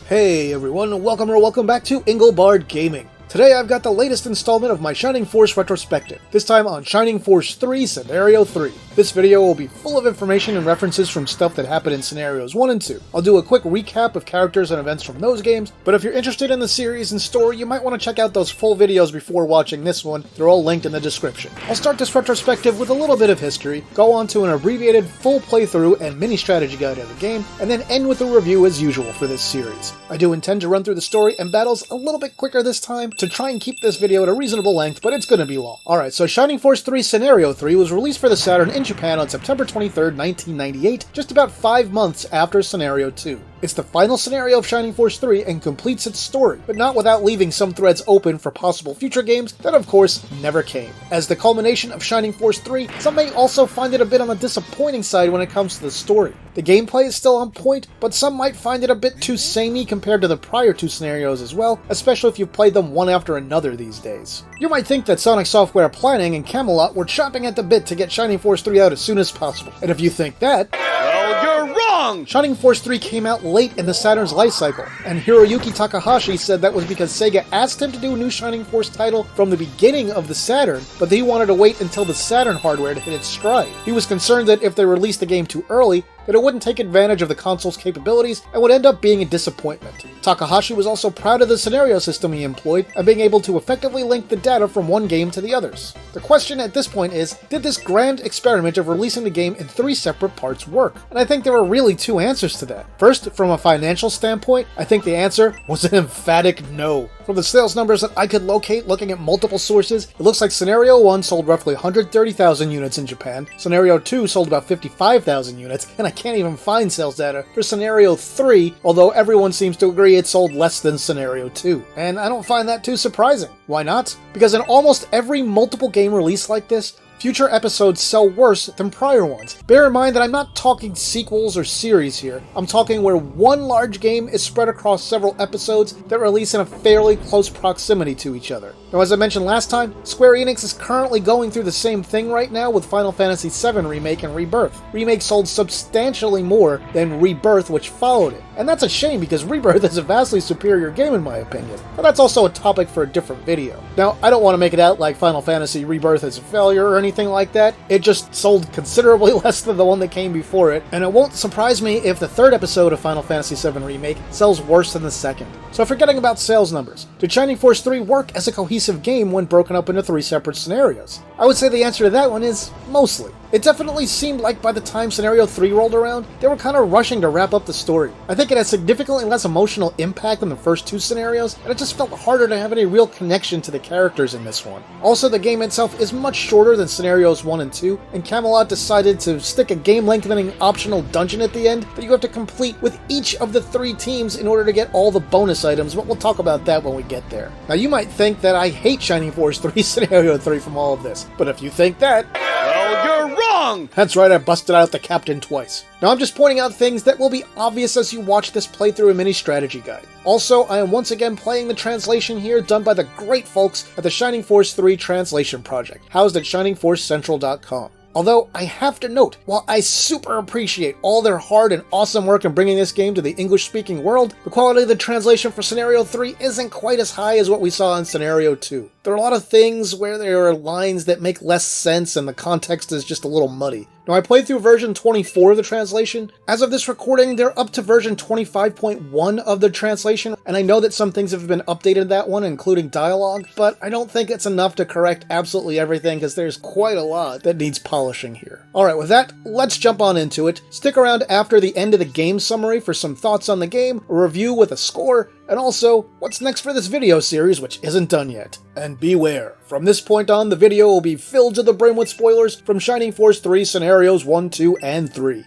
Hey everyone, welcome or welcome back to Engelbard Gaming. Today I've got the latest installment of my Shining Force Retrospective, this time on Shining Force 3 Scenario 3. This video will be full of information and references from stuff that happened in Scenarios 1 and 2. I'll do a quick recap of characters and events from those games, but if you're interested in the series and story, you might want to check out those full videos before watching this one. They're all linked in the description. I'll start this retrospective with a little bit of history, go on to an abbreviated full playthrough and mini strategy guide of the game, and then end with a review as usual for this series. I do intend to run through the story and battles a little bit quicker this time to try and keep this video at a reasonable length, but it's gonna be long. Alright, so Shining Force 3 Scenario 3 was released for the Saturn in Japan on September 23rd, 1998, just about 5 months after Scenario 2. It's the final scenario of Shining Force 3 and completes its story, but not without leaving some threads open for possible future games that of course never came. As the culmination of Shining Force 3, some may also find it a bit on the disappointing side when it comes to the story. The gameplay is still on point, but some might find it a bit too samey compared to the prior two scenarios as well, especially if you've played them one after another these days. You might think that Sonic Software Planning and Camelot were chomping at the bit to get Shining Force 3 out as soon as possible, and if you think that, well, you're wrong! Shining Force 3 came out late in the Saturn's life cycle, and Hiroyuki Takahashi said that was because Sega asked him to do a new Shining Force title from the beginning of the Saturn, but he wanted to wait until the Saturn hardware to hit its stride. He was concerned that if they released the game too early, that it wouldn't take advantage of the console's capabilities and would end up being a disappointment. Takahashi was also proud of the scenario system he employed and being able to effectively link the data from one game to the others. The question at this point is, did this grand experiment of releasing the game in 3 separate parts work? And I think there are really 2 answers to that. First, from a financial standpoint, I think the answer was an emphatic no. From the sales numbers that I could locate looking at multiple sources, it looks like Scenario 1 sold roughly 130,000 units in Japan, Scenario 2 sold about 55,000 units, and I can't even find sales data for Scenario 3, although everyone seems to agree it sold less than Scenario 2. And I don't find that too surprising. Why not? Because in almost every multiple game release like this, future episodes sell worse than prior ones. Bear in mind that I'm not talking sequels or series here. I'm talking where one large game is spread across several episodes that release in a fairly close proximity to each other. Now, as I mentioned last time, Square Enix is currently going through the same thing right now with Final Fantasy VII Remake and Rebirth. Remake sold substantially more than Rebirth, which followed it. And that's a shame because Rebirth is a vastly superior game in my opinion. But that's also a topic for a different video. Now, I don't want to make it out like Final Fantasy Rebirth is a failure or anything like that. It just sold considerably less than the one that came before it, and it won't surprise me if the 3rd episode of Final Fantasy VII Remake sells worse than the 2nd. So forgetting about sales numbers, did Shining Force 3 work as a cohesive game when broken up into 3 separate scenarios? I would say the answer to that one is mostly. It definitely seemed like by the time Scenario 3 rolled around, they were kind of rushing to wrap up the story. I think it had significantly less emotional impact than the first 2 scenarios, and it just felt harder to have any real connection to the characters in this one. Also, the game itself is much shorter than Scenarios 1 and 2, and Camelot decided to stick a game-lengthening optional dungeon at the end that you have to complete with each of the 3 teams in order to get all the bonus items, but we'll talk about that when we get there. Now, you might think that I hate Shining Force 3 Scenario 3 from all of this, but if you think that, well, you're wrong! That's right, I busted out the captain twice. Now I'm just pointing out things that will be obvious as you watch this playthrough and mini strategy guide. Also, I am once again playing the translation here done by the great folks at the Shining Force 3 Translation Project, housed at shiningforcecentral.com. Although, I have to note, while I super appreciate all their hard and awesome work in bringing this game to the English-speaking world, the quality of the translation for Scenario 3 isn't quite as high as what we saw in Scenario 2. There are a lot of things where there are lines that make less sense and the context is just a little muddy. Now, I played through version 24 of the translation. As of this recording, they're up to version 25.1 of the translation, and I know that some things have been updated in that one, including dialogue, but I don't think it's enough to correct absolutely everything because there's quite a lot that needs polishing here. Alright, with that, let's jump on into it. Stick around after the end of the game summary for some thoughts on the game, a review with a score, and also, what's next for this video series, which isn't done yet. And beware, from this point on, the video will be filled to the brim with spoilers from Shining Force 3 Scenarios 1, 2, and 3.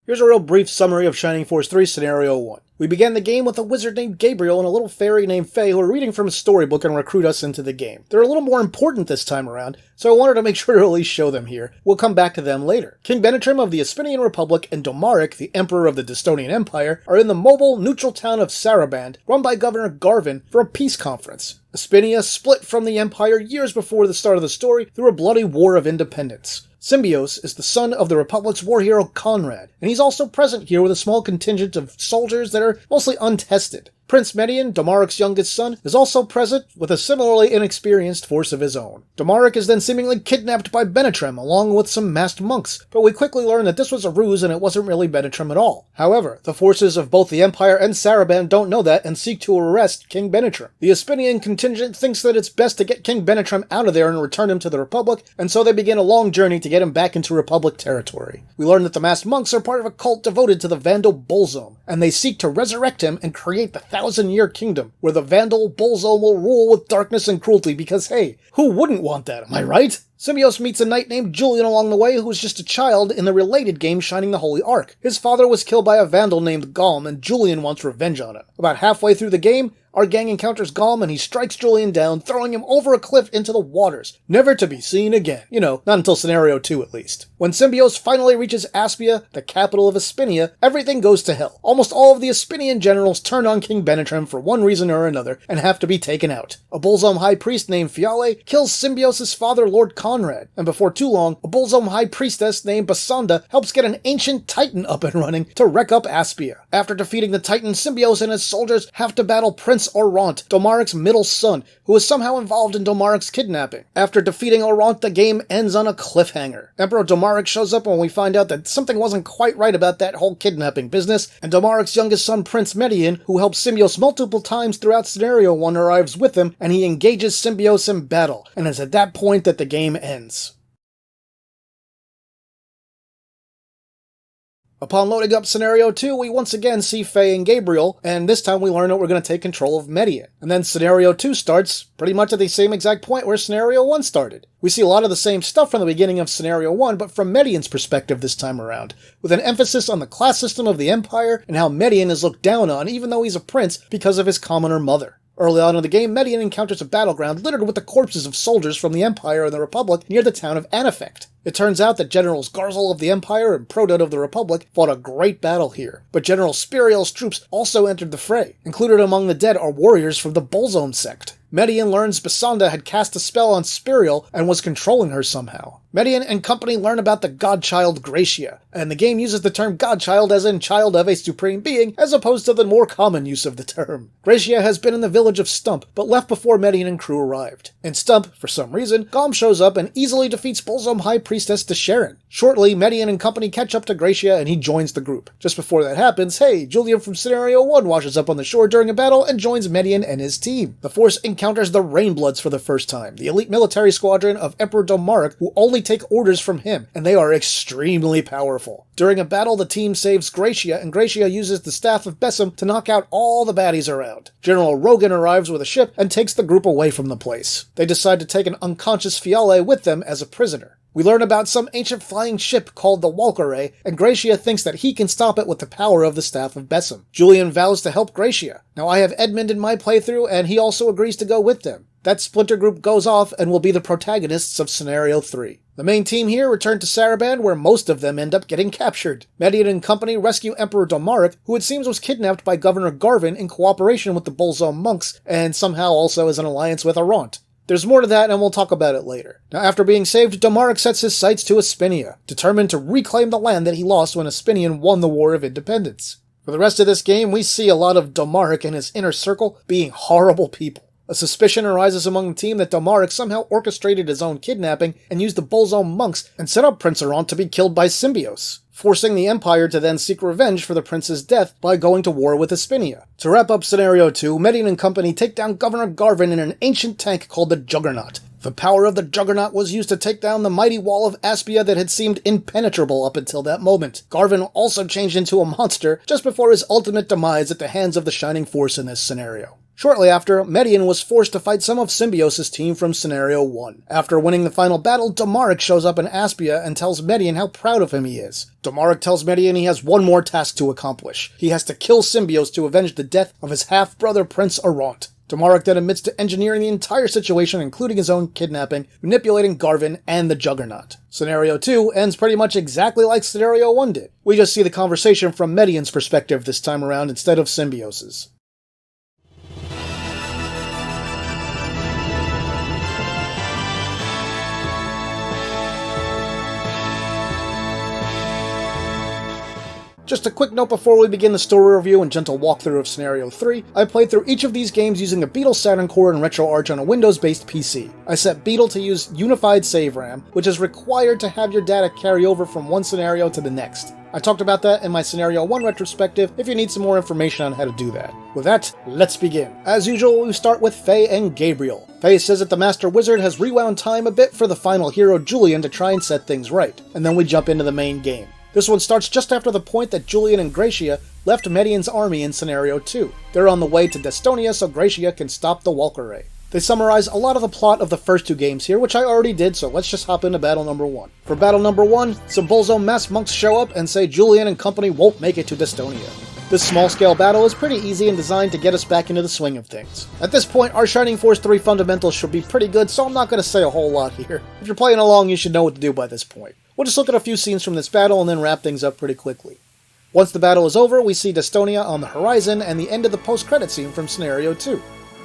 Here's a real brief summary of Shining Force 3 Scenario 1. We began the game with a wizard named Gabriel and a little fairy named Faye who are reading from a storybook and recruit us into the game. They're a little more important this time around, so I wanted to make sure to at least show them here. We'll come back to them later. King Benetrim of the Aspinian Republic and Domaric, the Emperor of the Distonian Empire, are in the mobile, neutral town of Saraband, run by Governor Garvin, for a peace conference. Aspinia split from the Empire years before the start of the story through a bloody war of independence. Symbios is the son of the Republic's war hero Conrad, and he's also present here with a small contingent of soldiers that are mostly untested. Prince Median, Domarik's youngest son, is also present with a similarly inexperienced force of his own. Domarik is then seemingly kidnapped by Benetrem along with some masked monks, but we quickly learn that this was a ruse and it wasn't really Benetrem at all. However, the forces of both the Empire and Saraban don't know that and seek to arrest King Benetrem. The Aspinian contingent thinks that it's best to get King Benetrem out of there and return him to the Republic, and so they begin a long journey to get him back into Republic territory. We learn that the masked monks are part of a cult devoted to the Vandal Bolzome, and they seek to resurrect him and create the 1,000-year kingdom, where the Vandal Bolzome will rule with darkness and cruelty, because hey, who wouldn't want that, am I right? Symbios meets a knight named Julian along the way who was just a child in the related game Shining the Holy Ark. His father was killed by a Vandal named Galm, and Julian wants revenge on him. About halfway through the game, our gang encounters Galm and he strikes Julian down, throwing him over a cliff into the waters, never to be seen again. You know, not until Scenario 2 at least. When Symbios finally reaches Aspia, the capital of Aspinia, everything goes to hell. Almost all of the Aspinian generals turn on King Benetrem for one reason or another and have to be taken out. A Bolzome high priest named Fiale kills Symbios' father, Lord Conrad, and before too long, a Bolzome high priestess named Basanda helps get an ancient titan up and running to wreck up Aspia. After defeating the titan, Symbios and his soldiers have to battle Prince Orant, Domarik's middle son, who is somehow involved in Domarik's kidnapping. After defeating Orant, the game ends on a cliffhanger. Emperor Domarik shows up when we find out that something wasn't quite right about that whole kidnapping business, and Domarik's youngest son, Prince Median, who helps Symbios multiple times throughout Scenario 1, arrives with him, and he engages Symbios in battle, and it's at that point that the game ends. Upon loading up Scenario 2, we once again see Faye and Gabriel, and this time we learn that we're going to take control of Median. And then Scenario 2 starts pretty much at the same exact point where Scenario 1 started. We see a lot of the same stuff from the beginning of Scenario 1, but from Median's perspective this time around, with an emphasis on the class system of the Empire and how Median is looked down on even though he's a prince because of his commoner mother. Early on in the game, Median encounters a battleground littered with the corpses of soldiers from the Empire and the Republic near the town of Anafect. It turns out that Generals Garzel of the Empire and Prodot of the Republic fought a great battle here, but General Spiriel's troops also entered the fray. Included among the dead are warriors from the Bolzome sect. Median learns Basanda had cast a spell on Spiriel and was controlling her somehow. Median and company learn about the godchild Gracia, and the game uses the term godchild as in child of a supreme being, as opposed to the more common use of the term. Gracia has been in the village of Stump, but left before Median and crew arrived. In Stump, for some reason, Galm shows up and easily defeats Bolzome High Priestess Sharon. Shortly, Median and company catch up to Gracia and he joins the group. Just before that happens, hey, Julian from Scenario 1 washes up on the shore during a battle and joins Median and his team. The force encounters the Rainbloods for the first time, the elite military squadron of Emperor Domarik, who only take orders from him, and they are extremely powerful. During a battle, the team saves Gracia, and Gracia uses the Staff of Bessem to knock out all the baddies around. General Rogan arrives with a ship and takes the group away from the place. They decide to take an unconscious Fiale with them as a prisoner. We learn about some ancient flying ship called the Walkere, and Gracia thinks that he can stop it with the power of the Staff of Bessem. Julian vows to help Gracia. Now I have Edmund in my playthrough, and he also agrees to go with them. That splinter group goes off and will be the protagonists of Scenario 3. The main team here return to Saraban, where most of them end up getting captured. Median and company rescue Emperor Domarik, who it seems was kidnapped by Governor Garvin in cooperation with the Bolzome monks, and somehow also as an alliance with Orant. There's more to that, and we'll talk about it later. Now, after being saved, Domarik sets his sights to Aspinia, determined to reclaim the land that he lost when Aspinian won the War of Independence. For the rest of this game, we see a lot of Domarik and his inner circle being horrible people. A suspicion arises among the team that Domarik somehow orchestrated his own kidnapping and used the Bolzome monks and set up Prince Orant to be killed by Symbios, forcing the Empire to then seek revenge for the prince's death by going to war with Aspinia. To wrap up Scenario 2, Median and company take down Governor Garvin in an ancient tank called the Juggernaut. The power of the Juggernaut was used to take down the mighty wall of Aspia that had seemed impenetrable up until that moment. Garvin also changed into a monster just before his ultimate demise at the hands of the Shining Force in this scenario. Shortly after, Median was forced to fight some of Symbios' team from Scenario 1. After winning the final battle, Domarik shows up in Aspia and tells Median how proud of him he is. Domarik tells Median he has one more task to accomplish. He has to kill Symbios to avenge the death of his half-brother Prince Orant. Domarik then admits to engineering the entire situation, including his own kidnapping, manipulating Garvin and the Juggernaut. Scenario 2 ends pretty much exactly like Scenario 1 did. We just see the conversation from Median's perspective this time around instead of Symbios's. Just a quick note before we begin the story review and gentle walkthrough of Scenario 3, I played through each of these games using a Beetle Saturn Core and RetroArch on a Windows-based PC. I set Beetle to use Unified Save RAM, which is required to have your data carry over from one scenario to the next. I talked about that in my Scenario 1 retrospective if you need some more information on how to do that. With that, let's begin. As usual, we start with Faye and Gabriel. Faye says that the Master Wizard has rewound time a bit for the final hero Julian to try and set things right, and then we jump into the main game. This one starts just after the point that Julian and Gracia left Medion's army in Scenario 2. They're on the way to Destonia so Gracia can stop the Walkyrae. They summarize a lot of the plot of the first two games here, which I already did, so let's just hop into battle number 1. For battle number 1, some Bolzo masked monks show up and say Julian and company won't make it to Destonia. This small-scale battle is pretty easy and designed to get us back into the swing of things. At this point, our Shining Force 3 fundamentals should be pretty good, so I'm not going to say a whole lot here. If you're playing along, you should know what to do by this point. We'll just look at a few scenes from this battle and then wrap things up pretty quickly. Once the battle is over, we see Destonia on the horizon and the end of the post-credit scene from Scenario 2.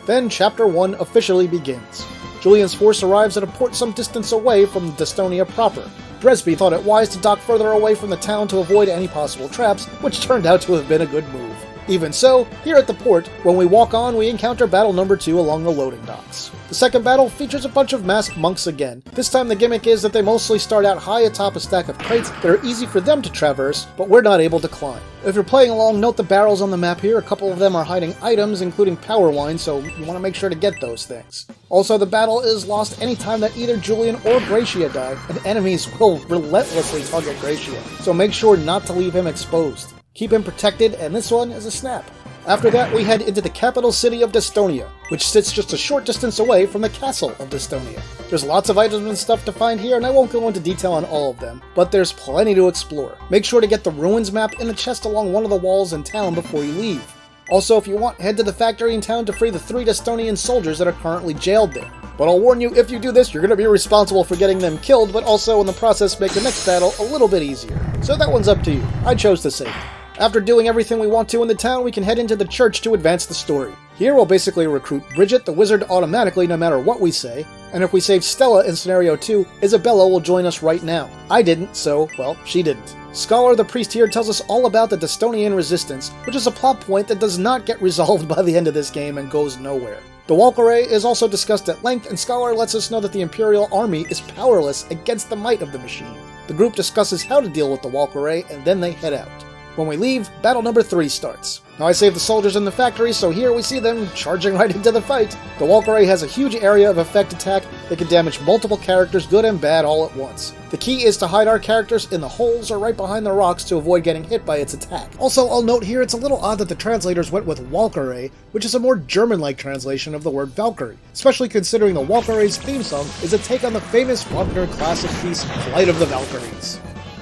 Then Chapter 1 officially begins. Julian's force arrives at a port some distance away from Destonia proper. Dresby thought it wise to dock further away from the town to avoid any possible traps, which turned out to have been a good move. Even so, here at the port, when we walk on, we encounter battle number 2 along the loading docks. The second battle features a bunch of masked monks again. This time the gimmick is that they mostly start out high atop a stack of crates that are easy for them to traverse, but we're not able to climb. If you're playing along, note the barrels on the map here. A couple of them are hiding items, including power wine, so you want to make sure to get those things. Also, the battle is lost anytime that either Julian or Gracia die, and enemies will relentlessly tug at Gracia, so make sure not to leave him exposed. Keep him protected, and this one is a snap. After that, we head into the capital city of Destonia, which sits just a short distance away from the castle of Destonia. There's lots of items and stuff to find here, and I won't go into detail on all of them, but there's plenty to explore. Make sure to get the ruins map in the chest along one of the walls in town before you leave. Also, if you want, head to the factory in town to free the 3 Destonian soldiers that are currently jailed there. But I'll warn you, if you do this, you're going to be responsible for getting them killed, but also in the process make the next battle a little bit easier. So that one's up to you. I chose to save it. After doing everything we want to in the town, we can head into the church to advance the story. Here we'll basically recruit Bridget the wizard automatically no matter what we say, and if we save Stella in Scenario 2, Isabella will join us right now. I didn't, so, well, she didn't. Scholar the priest here tells us all about the Destonian resistance, which is a plot point that does not get resolved by the end of this game and goes nowhere. The Walkyrae is also discussed at length, and Scholar lets us know that the Imperial Army is powerless against the might of the machine. The group discusses how to deal with the Walkyrae, and then they head out. When we leave, battle number 3 starts. Now I saved the soldiers in the factory, so here we see them charging right into the fight. The Walkyrae has a huge area of effect attack that can damage multiple characters, good and bad, all at once. The key is to hide our characters in the holes or right behind the rocks to avoid getting hit by its attack. Also, I'll note here it's a little odd that the translators went with Walkyrae, which is a more German-like translation of the word Valkyrie, especially considering the Walkyrae's theme song is a take on the famous Wagner classic piece, Flight of the Valkyries.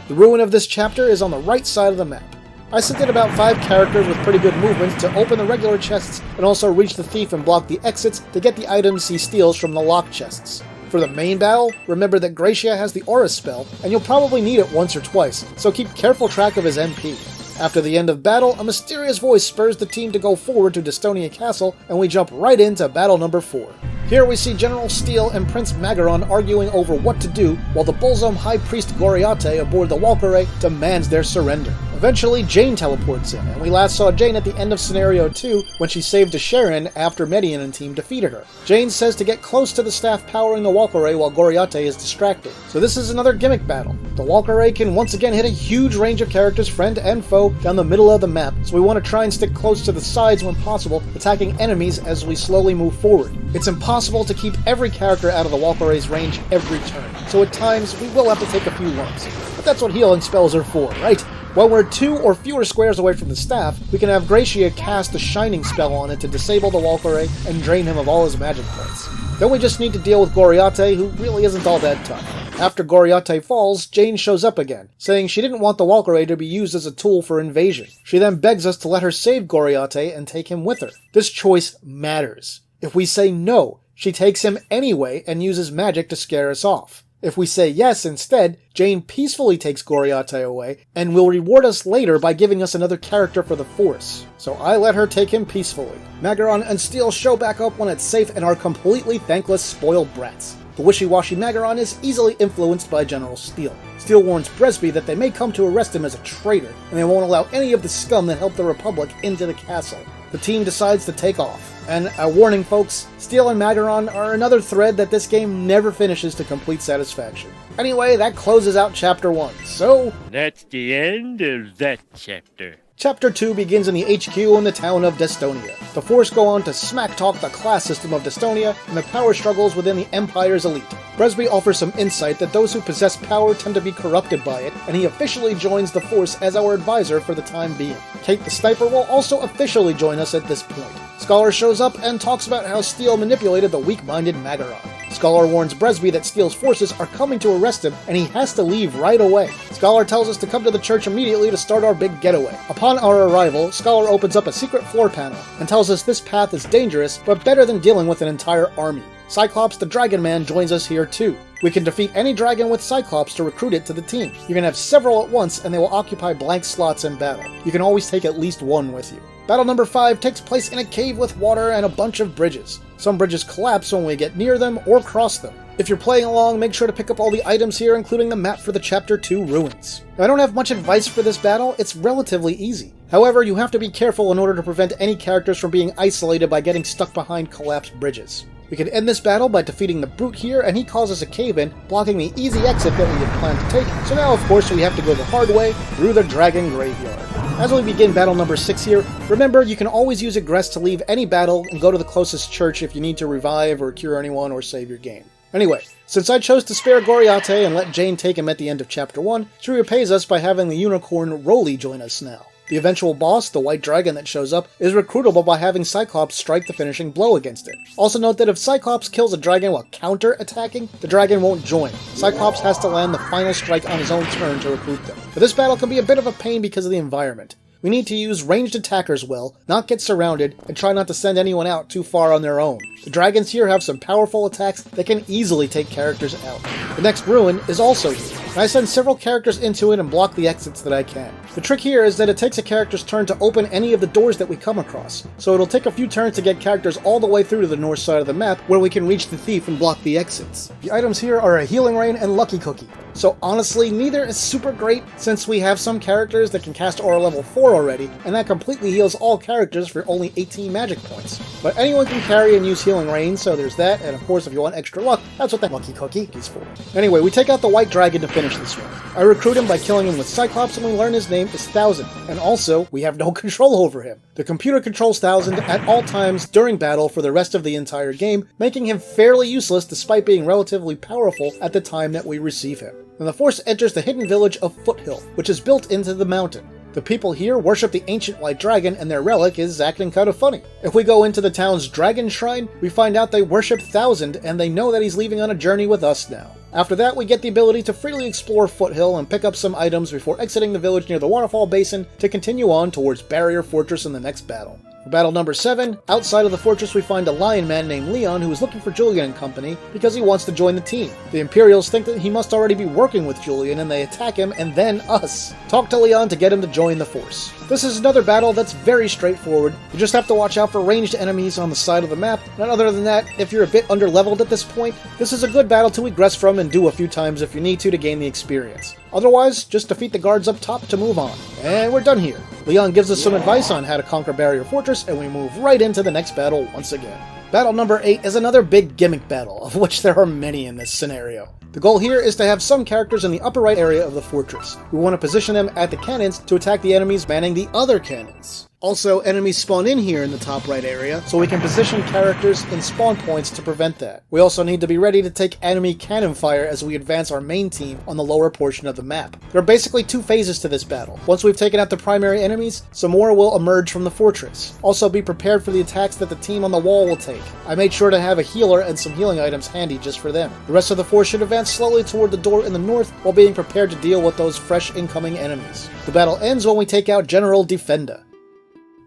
The ruin of this chapter is on the right side of the map. I selected about 5 characters with pretty good movement to open the regular chests and also reach the thief and block the exits to get the items he steals from the locked chests. For the main battle, remember that Gracia has the Aura spell, and you'll probably need it once or twice, so keep careful track of his MP. After the end of battle, a mysterious voice spurs the team to go forward to Destonia Castle, and we jump right into battle number 4. Here we see General Steele and Prince Magaron arguing over what to do, while the Bolzom High Priest Goriate aboard the Walkyrae demands their surrender. Eventually, Jane teleports in, and we last saw Jane at the end of Scenario 2 when she saved Sharon after Medion and team defeated her. Jane says to get close to the staff powering the Walkyrae while Goriate is distracted. So this is another gimmick battle. The Walkyrae can once again hit a huge range of characters, friend and foe, down the middle of the map, so we want to try and stick close to the sides when possible, attacking enemies as we slowly move forward. It's impossible to keep every character out of the Walkyrae's range every turn, so at times we will have to take a few lumps. But that's what healing spells are for, right? When we're 2 or fewer squares away from the staff, we can have Gracia cast the Shining spell on it to disable the Walkyrae and drain him of all his magic points. Then we just need to deal with Goriate, who really isn't all that tough. After Goriate falls, Jane shows up again, saying she didn't want the Walkyrae to be used as a tool for invasion. She then begs us to let her save Goriate and take him with her. This choice matters. If we say no, she takes him anyway and uses magic to scare us off. If we say yes instead, Jane peacefully takes Goriate away, and will reward us later by giving us another character for the Force. So I let her take him peacefully. Magaron and Steele show back up when it's safe and are completely thankless spoiled brats. The wishy-washy Magaron is easily influenced by General Steel. Steel warns Bresby that they may come to arrest him as a traitor, and they won't allow any of the scum that helped the Republic into the castle. The team decides to take off. And a warning, folks, Steel and Magaron are another thread that this game never finishes to complete satisfaction. Anyway, that closes out Chapter 1, so... That's the end of that chapter. Chapter 2 begins in the HQ in the town of Destonia. The Force go on to smack-talk the class system of Destonia and the power struggles within the Empire's elite. Bresby offers some insight that those who possess power tend to be corrupted by it, and he officially joins the Force as our advisor for the time being. Kate the Sniper will also officially join us at this point. Scholar shows up and talks about how Steel manipulated the weak-minded Magaron. Scholar warns Bresby that Steel's forces are coming to arrest him, and he has to leave right away. Scholar tells us to come to the church immediately to start our big getaway. Upon our arrival, Scholar opens up a secret floor panel and tells us this path is dangerous, but better than dealing with an entire army. Cyclops the Dragon Man joins us here too. We can defeat any dragon with Cyclops to recruit it to the team. You can have several at once and they will occupy blank slots in battle. You can always take at least one with you. Battle number 5 takes place in a cave with water and a bunch of bridges. Some bridges collapse when we get near them or cross them. If you're playing along, make sure to pick up all the items here, including the map for the Chapter 2 ruins. Now, I don't have much advice for this battle, it's relatively easy. However, you have to be careful in order to prevent any characters from being isolated by getting stuck behind collapsed bridges. We can end this battle by defeating the Brute here, and he causes a cave-in, blocking the easy exit that we had planned to take, so now of course we have to go the hard way, through the Dragon Graveyard. As we begin battle number 6 here, remember you can always use Egress to leave any battle and go to the closest church if you need to revive or cure anyone or save your game. Anyway, since I chose to spare Goriate and let Jane take him at the end of Chapter 1, she repays us by having the unicorn Roly join us now. The eventual boss, the white dragon that shows up, is recruitable by having Cyclops strike the finishing blow against it. Also note that if Cyclops kills a dragon while counter-attacking, the dragon won't join. Cyclops has to land the final strike on his own turn to recruit them. But this battle can be a bit of a pain because of the environment. We need to use ranged attackers well, not get surrounded, and try not to send anyone out too far on their own. The dragons here have some powerful attacks that can easily take characters out. The next ruin is also here, and I send several characters into it and block the exits that I can. The trick here is that it takes a character's turn to open any of the doors that we come across, so it'll take a few turns to get characters all the way through to the north side of the map where we can reach the thief and block the exits. The items here are a Healing Rain and Lucky Cookie, so honestly neither is super great since we have some characters that can cast Aura level 4 already, and that completely heals all characters for only 18 magic points. But anyone can carry and use Healing Rain, so there's that, and of course if you want extra luck, that's what that Lucky Cookie is for. Anyway, we take out the white dragon to finish this one. I recruit him by killing him with Cyclops, and we learn his name is Thousand, and also, we have no control over him. The computer controls Thousand at all times during battle for the rest of the entire game, making him fairly useless despite being relatively powerful at the time that we receive him. And the Force enters the hidden village of Foothill, which is built into the mountain. The people here worship the ancient white dragon, and their relic is acting kind of funny. If we go into the town's dragon shrine, we find out they worship Thousand, and they know that he's leaving on a journey with us now. After that, we get the ability to freely explore Foothill and pick up some items before exiting the village near the waterfall basin to continue on towards Barrier Fortress in the next battle. For battle number 7, outside of the fortress we find a lion man named Leon who is looking for Julian and company because he wants to join the team. The Imperials think that he must already be working with Julian and they attack him and then us. Talk to Leon to get him to join the Force. This is another battle that's very straightforward. You just have to watch out for ranged enemies on the side of the map, and other than that, if you're a bit underleveled at this point, this is a good battle to egress from and do a few times if you need to gain the experience. Otherwise, just defeat the guards up top to move on. And we're done here. Leon gives us some advice on how to conquer Barrier Fortress, and we move right into the next battle once again. Battle number 8 is another big gimmick battle, of which there are many in this scenario. The goal here is to have some characters in the upper right area of the fortress. We want to position them at the cannons to attack the enemies manning the other cannons. Also, enemies spawn in here in the top right area, so we can position characters in spawn points to prevent that. We also need to be ready to take enemy cannon fire as we advance our main team on the lower portion of the map. There are basically 2 phases to this battle. Once we've taken out the primary enemies, some more will emerge from the fortress. Also be prepared for the attacks that the team on the wall will take. I made sure to have a healer and some healing items handy just for them. The rest of the force should advance slowly toward the door in the north while being prepared to deal with those fresh incoming enemies. The battle ends when we take out General Defenda.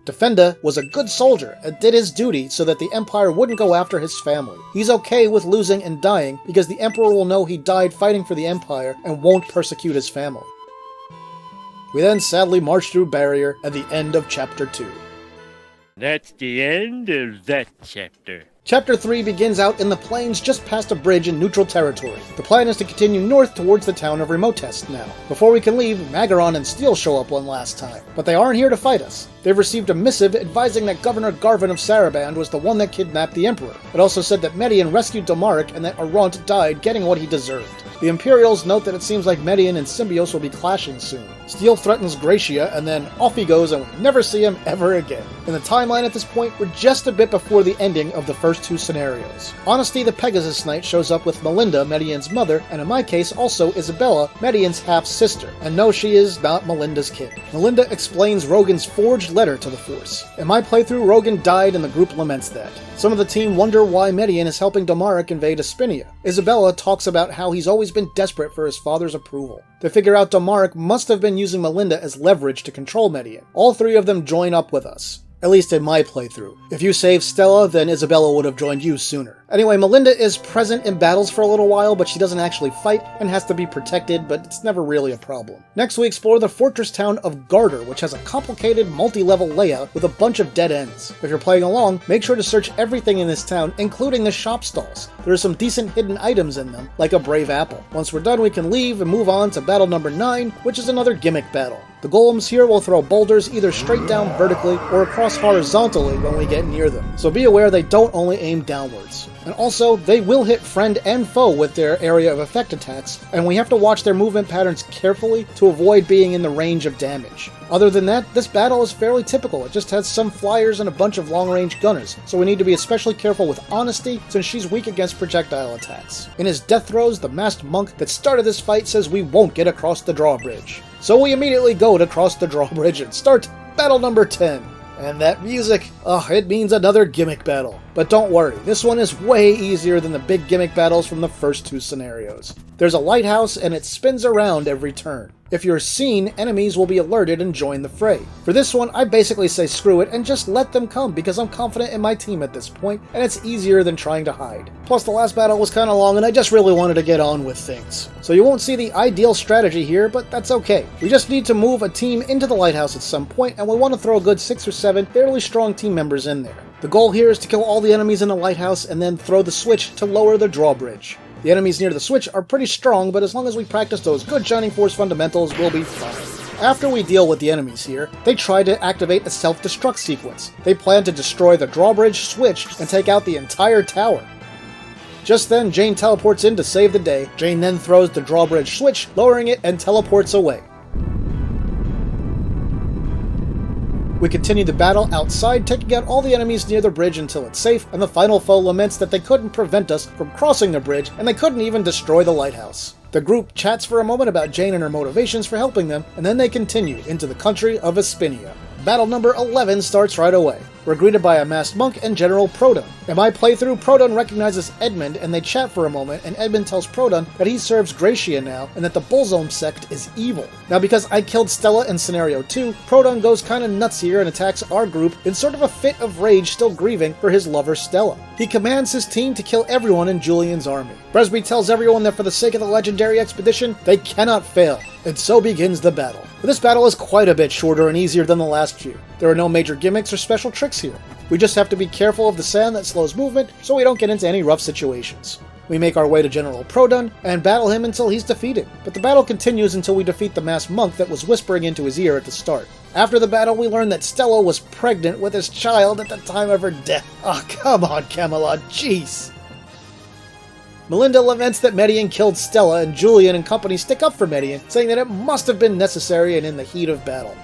Defenda was a good soldier and did his duty so that the Empire wouldn't go after his family. He's okay with losing and dying because the Emperor will know he died fighting for the Empire and won't persecute his family. We then sadly march through Barrier at the end of Chapter 2. That's the end of that chapter. Chapter 3 begins out in the plains just past a bridge in neutral territory. The plan is to continue north towards the town of Remotest now. Before we can leave, Magaron and Steel show up one last time, but they aren't here to fight us. They've received a missive advising that Governor Garvin of Saraband was the one that kidnapped the Emperor. It also said that Median rescued Domaric and that Arant died getting what he deserved. The Imperials note that it seems like Median and Symbios will be clashing soon. Steel threatens Gracia, and then off he goes and we never see him ever again. In the timeline at this point, we're just a bit before the ending of the first two scenarios. Honesty the Pegasus Knight shows up with Melinda, Median's mother, and in my case also Isabella, Median's half-sister. And no, she is not Melinda's kid. Melinda explains Rogan's forged letter to the Force. In my playthrough, Rogan died and the group laments that. Some of the team wonder why Median is helping Domaric invade Aspinia. Isabella talks about how he's always been desperate for his father's approval. They figure out Domaric must have been using Melinda as leverage to control Median. All three of them join up with us. At least in my playthrough. If you saved Stella, then Isabella would have joined you sooner. Anyway, Melinda is present in battles for a little while, but she doesn't actually fight and has to be protected, but it's never really a problem. Next we explore the fortress town of Garter, which has a complicated multi-level layout with a bunch of dead ends. If you're playing along, make sure to search everything in this town, including the shop stalls. There are some decent hidden items in them, like a brave apple. Once we're done, we can leave and move on to battle number 9, which is another gimmick battle. The golems here will throw boulders either straight down vertically or across horizontally when we get near them, so be aware they don't only aim downwards. And also, they will hit friend and foe with their area of effect attacks, and we have to watch their movement patterns carefully to avoid being in the range of damage. Other than that, this battle is fairly typical. It just has some flyers and a bunch of long-range gunners, so we need to be especially careful with Honesty since she's weak against projectile attacks. In his death throes, the masked monk that started this fight says we won't get across the drawbridge. So we immediately go to cross the drawbridge and start battle number 10. And that music, it means another gimmick battle. But don't worry, this one is way easier than the big gimmick battles from the first two scenarios. There's a lighthouse and it spins around every turn. If you're seen, enemies will be alerted and join the fray. For this one, I basically say screw it and just let them come because I'm confident in my team at this point, and it's easier than trying to hide. Plus the last battle was kinda long and I just really wanted to get on with things. So you won't see the ideal strategy here, but that's okay. We just need to move a team into the lighthouse at some point, and we want to throw a good 6 or 7 fairly strong team members in there. The goal here is to kill all the enemies in the lighthouse and then throw the switch to lower the drawbridge. The enemies near the switch are pretty strong, but as long as we practice those good Shining Force fundamentals, we'll be fine. After we deal with the enemies here, they try to activate a self-destruct sequence. They plan to destroy the drawbridge switch and take out the entire tower. Just then, Jane teleports in to save the day. Jane then throws the drawbridge switch, lowering it, and teleports away. We continue the battle outside, taking out all the enemies near the bridge until it's safe, and the final foe laments that they couldn't prevent us from crossing the bridge, and they couldn't even destroy the lighthouse. The group chats for a moment about Jane and her motivations for helping them, and then they continue into the country of Aspinia. Battle number 11 starts right away. We're greeted by a masked monk and General Proton. In my playthrough, Proton recognizes Edmund and they chat for a moment, and Edmund tells Proton that he serves Gracia now and that the Bullzone sect is evil. Now because I killed Stella in Scenario 2, Proton goes kinda nuts here and attacks our group in sort of a fit of rage, still grieving for his lover Stella. He commands his team to kill everyone in Julian's army. Bresby tells everyone that for the sake of the legendary expedition, they cannot fail. And so begins the battle. But this battle is quite a bit shorter and easier than the last few. There are no major gimmicks or special tricks here. We just have to be careful of the sand that slows movement so we don't get into any rough situations. We make our way to General Proton and battle him until he's defeated, but the battle continues until we defeat the masked monk that was whispering into his ear at the start. After the battle, we learn that Stella was pregnant with his child at the time of her death. Oh, come on, Camelot, jeez. Melinda laments that Median killed Stella, and Julian and company stick up for Median, saying that it must have been necessary and in the heat of battle.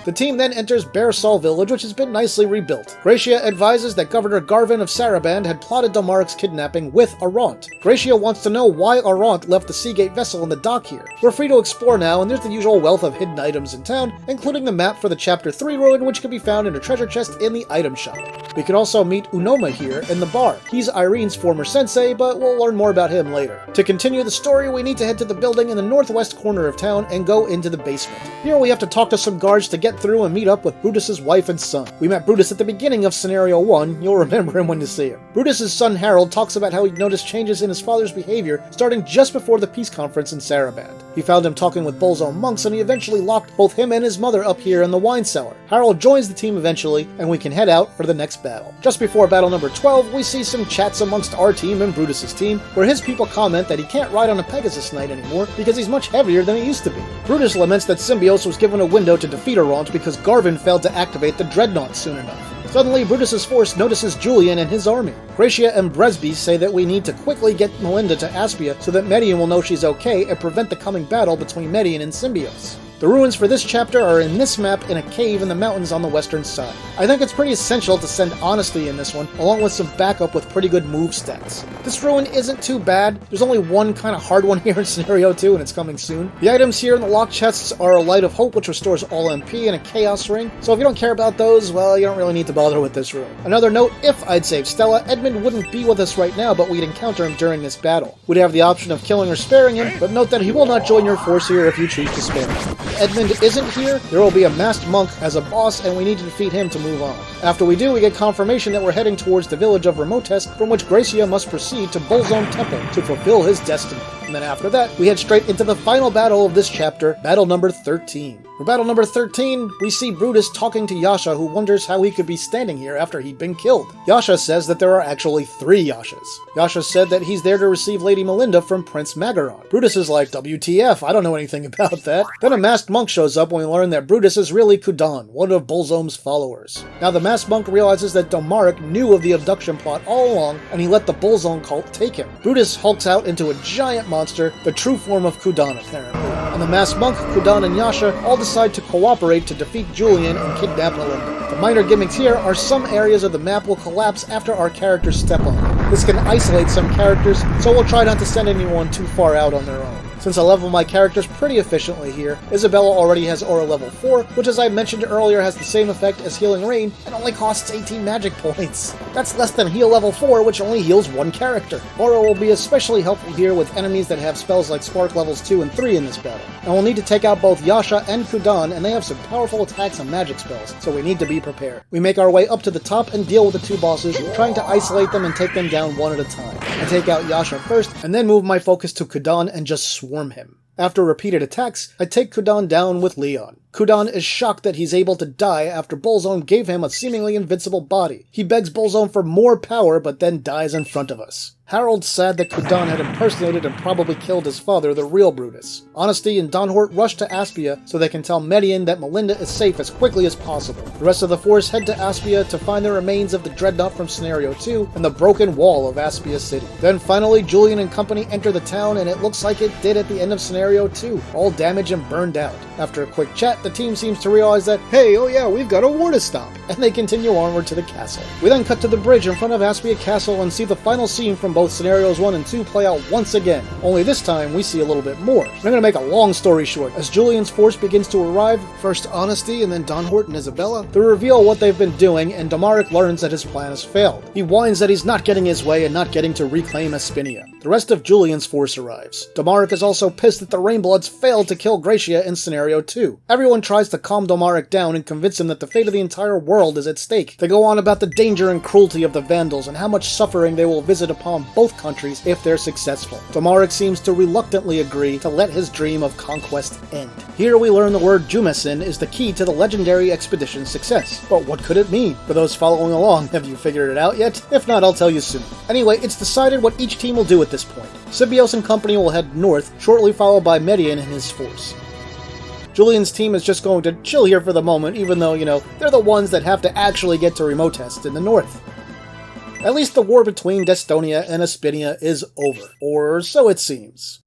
The team then enters Barsaw Village, which has been nicely rebuilt. Gracia advises that Governor Garvin of Saraband had plotted Domaric's kidnapping with Arant. Gracia wants to know why Arant left the Seagate vessel in the dock here. We're free to explore now, and there's the usual wealth of hidden items in town, including the map for the Chapter 3 ruin, which can be found in a treasure chest in the item shop. We can also meet Unoma here in the bar. He's Irene's former sensei, but we'll learn more about him later. To continue the story, we need to head to the building in the northwest corner of town and go into the basement. Here we have to talk to some guards to get through and meet up with Brutus's wife and son. We met Brutus at the beginning of Scenario 1, you'll remember him when you see him. Brutus's son Harold talks about how he noticed changes in his father's behavior starting just before the peace conference in Saraband. He found him talking with Bolzone monks, and he eventually locked both him and his mother up here in the wine cellar. Harold joins the team eventually, and we can head out for the next battle. Just before battle number 12, we see some chats amongst our team and Brutus's team, where his people comment that he can't ride on a Pegasus Knight anymore because he's much heavier than he used to be. Brutus laments that Symbios was given a window to defeat Arant because Garvin failed to activate the Dreadnought soon enough. Suddenly, Brutus's force notices Julian and his army. Gracia and Bresby say that we need to quickly get Melinda to Aspia so that Median will know she's okay and prevent the coming battle between Median and Symbios. The ruins for this chapter are in this map in a cave in the mountains on the western side. I think it's pretty essential to send Honesty in this one, along with some backup with pretty good move stats. This ruin isn't too bad. There's only one kind of hard one here in Scenario 2, and it's coming soon. The items here in the lock chests are a Light of Hope, which restores all MP, and a Chaos Ring, so if you don't care about those, well, you don't really need to bother with this ruin. Another note, if I'd save Stella, Edmund wouldn't be with us right now, but we'd encounter him during this battle. We'd have the option of killing or sparing him, but note that he will not join your force here if you choose to spare him. If Edmund isn't here, there will be a masked monk as a boss, and we need to defeat him to move on. After we do, we get confirmation that we're heading towards the village of Remotest, from which Gracia must proceed to Bolzone Temple to fulfill his destiny. And then after that, we head straight into the final battle of this chapter, battle number 13. For battle number 13, we see Brutus talking to Yasha, who wonders how he could be standing here after he'd been killed. Yasha says that there are actually 3 Yashas. Yasha said that he's there to receive Lady Melinda from Prince Magaron. Brutus is like, WTF, I don't know anything about that. Then a masked monk shows up when we learn that Brutus is really Kudan, one of Bolzome's followers. Now the masked monk realizes that Domaric knew of the abduction plot all along, and he let the Bolzone cult take him. Brutus hulks out into a giant monster, the true form of Kudan apparently. And the masked monk, Kudan, and Yasha all decide to cooperate to defeat Julian and kidnap Melinda. The minor gimmicks here are some areas of the map will collapse after our characters step on it. This can isolate some characters, so we'll try not to send anyone too far out on their own. Since I level my characters pretty efficiently here, Isabella already has Aura level 4, which as I mentioned earlier has the same effect as Healing Rain and only costs 18 magic points. That's less than Heal level 4, which only heals one character. Aura will be especially helpful here with enemies that have spells like Spark levels 2 and 3 in this battle. And we'll need to take out both Yasha and Kudan, and they have some powerful attacks and magic spells, so we need to be prepared. We make our way up to the top and deal with the 2 bosses, trying to isolate them and take them down one at a time. I take out Yasha first, and then move my focus to Kudan and just swarm him. After repeated attacks, I take Kudan down with Leon. Kudan is shocked that he's able to die after Bolzone gave him a seemingly invincible body. He begs Bolzone for more power, but then dies in front of us. Harold's sad that Kudan had impersonated and probably killed his father, the real Brutus. Honesty and Donhort rush to Aspia so they can tell Median that Melinda is safe as quickly as possible. The rest of the force head to Aspia to find the remains of the Dreadnought from Scenario 2 and the broken wall of Aspia City. Then finally, Julian and company enter the town, and it looks like it did at the end of Scenario 2, all damaged and burned out. After a quick chat, the team seems to realize that, hey, oh yeah, we've got a war to stop, and they continue onward to the castle. We then cut to the bridge in front of Aspia Castle and see the final scene from both Scenarios 1 and 2 play out once again, only this time we see a little bit more. I'm going to make a long story short. As Julian's force begins to arrive, first Honesty and then Donhort and Isabella, they reveal what they've been doing, and Domaric learns that his plan has failed. He whines that he's not getting his way and not getting to reclaim Aspinia. The rest of Julian's force arrives. Domaric is also pissed that the Rainbloods failed to kill Gracia in Scenario 2. Everyone tries to calm Domaric down and convince him that the fate of the entire world is at stake. They go on about the danger and cruelty of the Vandals and how much suffering they will visit upon both countries if they're successful. Domaric seems to reluctantly agree to let his dream of conquest end. Here we learn the word Jumesin is the key to the legendary expedition's success. But what could it mean? For those following along, have you figured it out yet? If not, I'll tell you soon. Anyway, it's decided what each team will do at this point. Symbios and company will head north, shortly followed by Median and his force. Julian's team is just going to chill here for the moment, even though, they're the ones that have to actually get to Remotest in the north. At least the war between Destonia and Aspinia is over, or so it seems.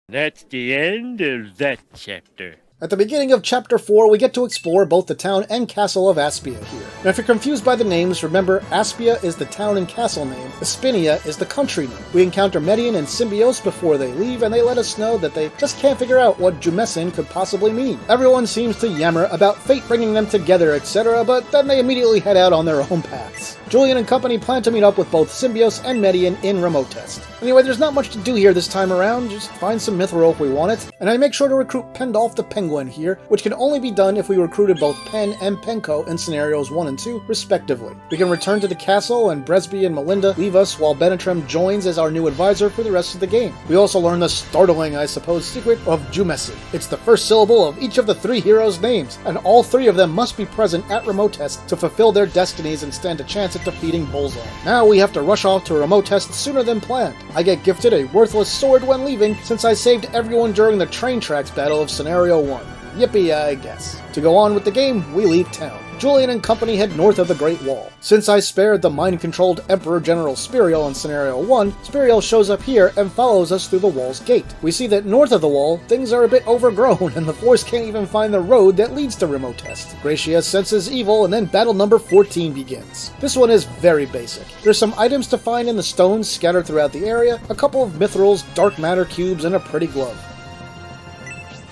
That's the end of that chapter. At the beginning of Chapter 4, we get to explore both the town and castle of Aspia here. Now if you're confused by the names, remember Aspia is the town and castle name, Aspinia is the country name. We encounter Median and Symbios before they leave, and they let us know that they just can't figure out what Jumesin could possibly mean. Everyone seems to yammer about fate bringing them together, etc., but then they immediately head out on their own paths. Julian and company plan to meet up with both Symbios and Median in remote test. Anyway, there's not much to do here this time around, just find some mithril if we want it, and I make sure to recruit Pendolph the Penguin here, which can only be done if we recruited both Pen and Penko in scenarios 1 and 2, respectively. We can return to the castle, and Bresby and Melinda leave us while Benetrem joins as our new advisor for the rest of the game. We also learn the startling, I suppose, secret of Jumesi. It's the first syllable of each of the 3 heroes' names, and all 3 of them must be present at remote test to fulfill their destinies and stand a chance at defeating Bullseye. Now we have to rush off to remote test sooner than planned. I get gifted a worthless sword when leaving, since I saved everyone during the train tracks battle of Scenario 1. Yippee, I guess. To go on with the game, we leave town. Julian and company head north of the Great Wall. Since I spared the mind-controlled Emperor General Spiriel in Scenario 1, Spiriel shows up here and follows us through the wall's gate. We see that north of the wall, things are a bit overgrown, and the Force can't even find the road that leads to remote test. Gracia senses evil, and then battle number 14 begins. This one is very basic. There's some items to find in the stones scattered throughout the area, a couple of mithrils, dark matter cubes, and a pretty glove.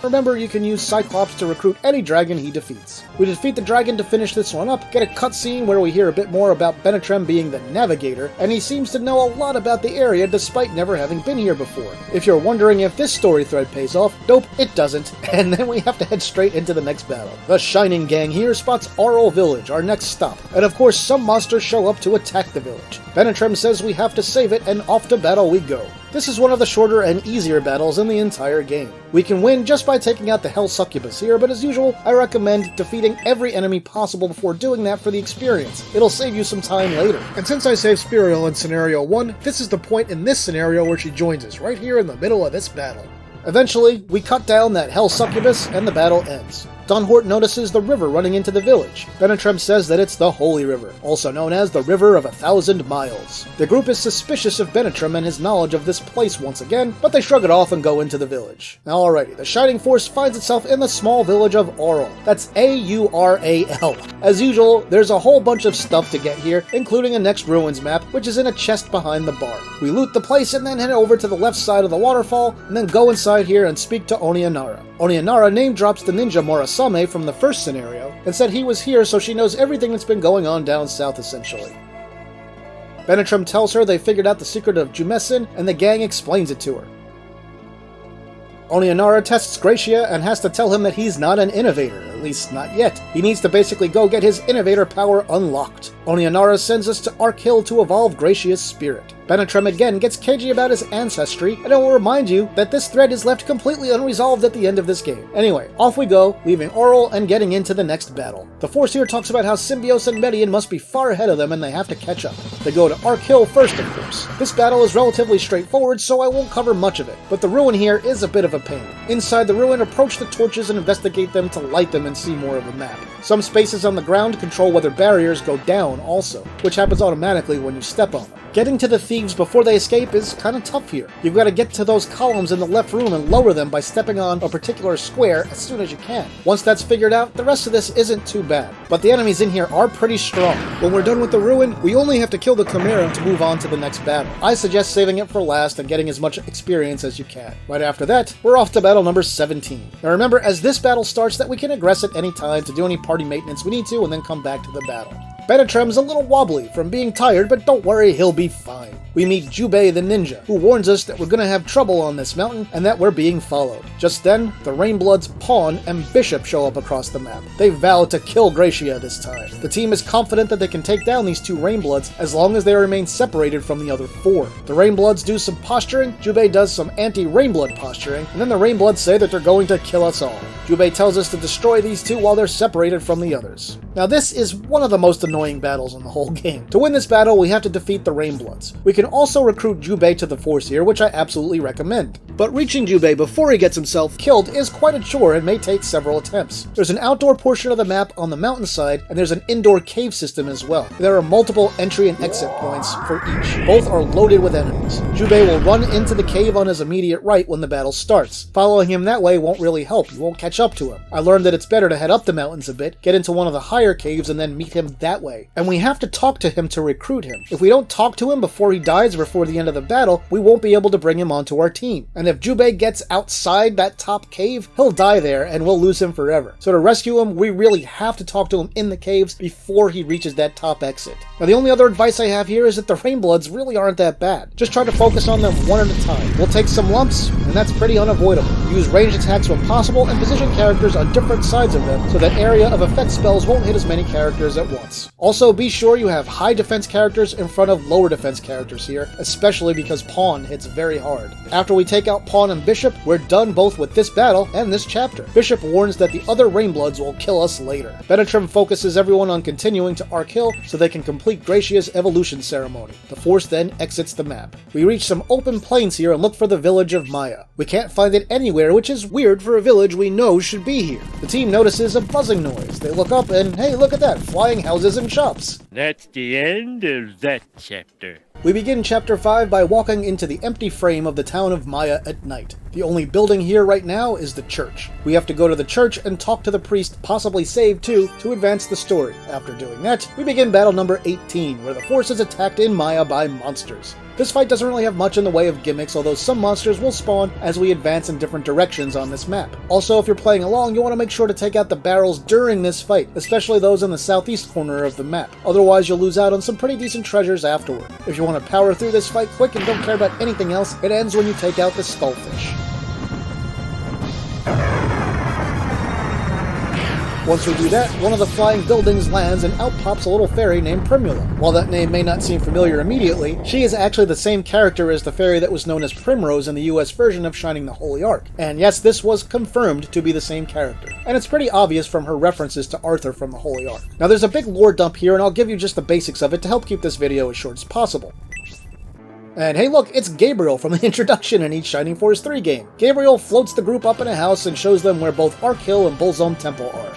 Remember, you can use Cyclops to recruit any dragon he defeats. We defeat the dragon to finish this one up, get a cutscene where we hear a bit more about Benetrem being the navigator, and he seems to know a lot about the area despite never having been here before. If you're wondering if this story thread pays off, nope, it doesn't, and then we have to head straight into the next battle. The Shining Gang here spots Arkill Village, our next stop, and of course some monsters show up to attack the village. Benetrem says we have to save it, and off to battle we go. This is one of the shorter and easier battles in the entire game. We can win just by taking out the Hell Succubus here, but as usual, I recommend defeating every enemy possible before doing that for the experience. It'll save you some time later. And since I saved Spiriel in Scenario 1, this is the point in this scenario where she joins us, right here in the middle of this battle. Eventually, we cut down that Hell Succubus, and the battle ends. Dunhort notices the river running into the village. Benetrem says that it's the Holy River, also known as the River of 1,000 Miles. The group is suspicious of Benetrem and his knowledge of this place once again, but they shrug it off and go into the village. Alrighty, the Shining Force finds itself in the small village of Aural. That's A-U-R-A-L. As usual, there's a whole bunch of stuff to get here, including a Next Ruins map, which is in a chest behind the bar. We loot the place and then head over to the left side of the waterfall, and then go inside here and speak to Onianara. Onianara name drops the ninja Morasame from the first scenario, and said he was here so she knows everything that's been going on down south essentially. Benetrem tells her they figured out the secret of Jumesin, and the gang explains it to her. Onianara tests Gracia and has to tell him that he's not an innovator, at least not yet. He needs to basically go get his innovator power unlocked. Onianara sends us to Arkill to evolve Gracia's spirit. Benetrem again gets cagey about his ancestry, and I will remind you that this thread is left completely unresolved at the end of this game. Anyway, off we go, leaving Aural and getting into the next battle. The Force here talks about how Symbios and Median must be far ahead of them and they have to catch up. They go to Arkill first, of course. This battle is relatively straightforward, so I won't cover much of it, but the ruin here is a bit of a pain. Inside the ruin, approach the torches and investigate them to light them and see more of a map. Some spaces on the ground control whether barriers go down also, which happens automatically when you step on them. Getting to the thieves before they escape is kinda tough here. You've got to get to those columns in the left room and lower them by stepping on a particular square as soon as you can. Once that's figured out, the rest of this isn't too bad. But the enemies in here are pretty strong. When we're done with the ruin, we only have to kill the Chimera to move on to the next battle. I suggest saving it for last and getting as much experience as you can. Right after that, we're off to battle number 17. Now remember, as this battle starts, that we can aggress at any time to do any party maintenance we need to and then come back to the battle. Benetrem's a little wobbly from being tired, but don't worry, he'll be fine. We meet Jubei the ninja, who warns us that we're gonna have trouble on this mountain and that we're being followed. Just then, the Rainblood's Pawn and Bishop show up across the map. They vow to kill Gracia this time. The team is confident that they can take down these 2 Rainbloods as long as they remain separated from the other 4. The Rainbloods do some posturing, Jubei does some anti-Rainblood posturing, and then the Rainbloods say that they're going to kill us all. Jubei tells us to destroy these 2 while they're separated from the others. Now this is one of the most annoying battles in the whole game. To win this battle, we have to defeat the Rainbloods. We can also recruit Jubei to the Force here, which I absolutely recommend. But reaching Jubei before he gets himself killed is quite a chore and may take several attempts. There's an outdoor portion of the map on the mountainside, and there's an indoor cave system as well. There are multiple entry and exit points for each. Both are loaded with enemies. Jubei will run into the cave on his immediate right when the battle starts. Following him that way won't really help, you won't catch up to him. I learned that it's better to head up the mountains a bit, get into one of the higher caves, and then meet him that way. And we have to talk to him to recruit him. If we don't talk to him before he dies before the end of the battle, we won't be able to bring him onto our team. And if Jubei gets outside that top cave, he'll die there and we'll lose him forever. So to rescue him, we really have to talk to him in the caves before he reaches that top exit. Now the only other advice I have here is that the Rainbloods really aren't that bad. Just try to focus on them one at a time. We'll take some lumps, and that's pretty unavoidable. Use ranged attacks when possible and position characters on different sides of them so that area of effect spells won't hit as many characters at once. Also, be sure you have high defense characters in front of lower defense characters here, especially because Pawn hits very hard. After we take out Pawn and Bishop, we're done both with this battle and this chapter. Bishop warns that the other Rainbloods will kill us later. Benetrim focuses everyone on continuing to Arkill so they can complete Gratia's evolution ceremony. The Force then exits the map. We reach some open plains here and look for the village of Maya. We can't find it anywhere, which is weird for a village we know should be here. The team notices a buzzing noise. They look up and hey, look at that, flying houses and shops. That's the end of that chapter. We begin Chapter 5 by walking into the empty frame of the town of Maya at night. The only building here right now is the church. We have to go to the church and talk to the priest, possibly save too, to advance the story. After doing that, we begin battle number 18, where the Force is attacked in Maya by monsters. This fight doesn't really have much in the way of gimmicks, although some monsters will spawn as we advance in different directions on this map. Also, if you're playing along, you want to make sure to take out the barrels during this fight, especially those in the southeast corner of the map. Otherwise, you'll lose out on some pretty decent treasures afterward. If you want to power through this fight quick and don't care about anything else, it ends when you take out the Skullfish. Once we do that, one of the flying buildings lands and out pops a little fairy named Primula. While that name may not seem familiar immediately, she is actually the same character as the fairy that was known as Primrose in the US version of Shining the Holy Ark. And yes, this was confirmed to be the same character. And it's pretty obvious from her references to Arthur from the Holy Ark. Now there's a big lore dump here and I'll give you just the basics of it to help keep this video as short as possible. And hey look, it's Gabriel from the introduction in each Shining Force 3 game. Gabriel floats the group up in a house and shows them where both Arkill and Bullzone Temple are.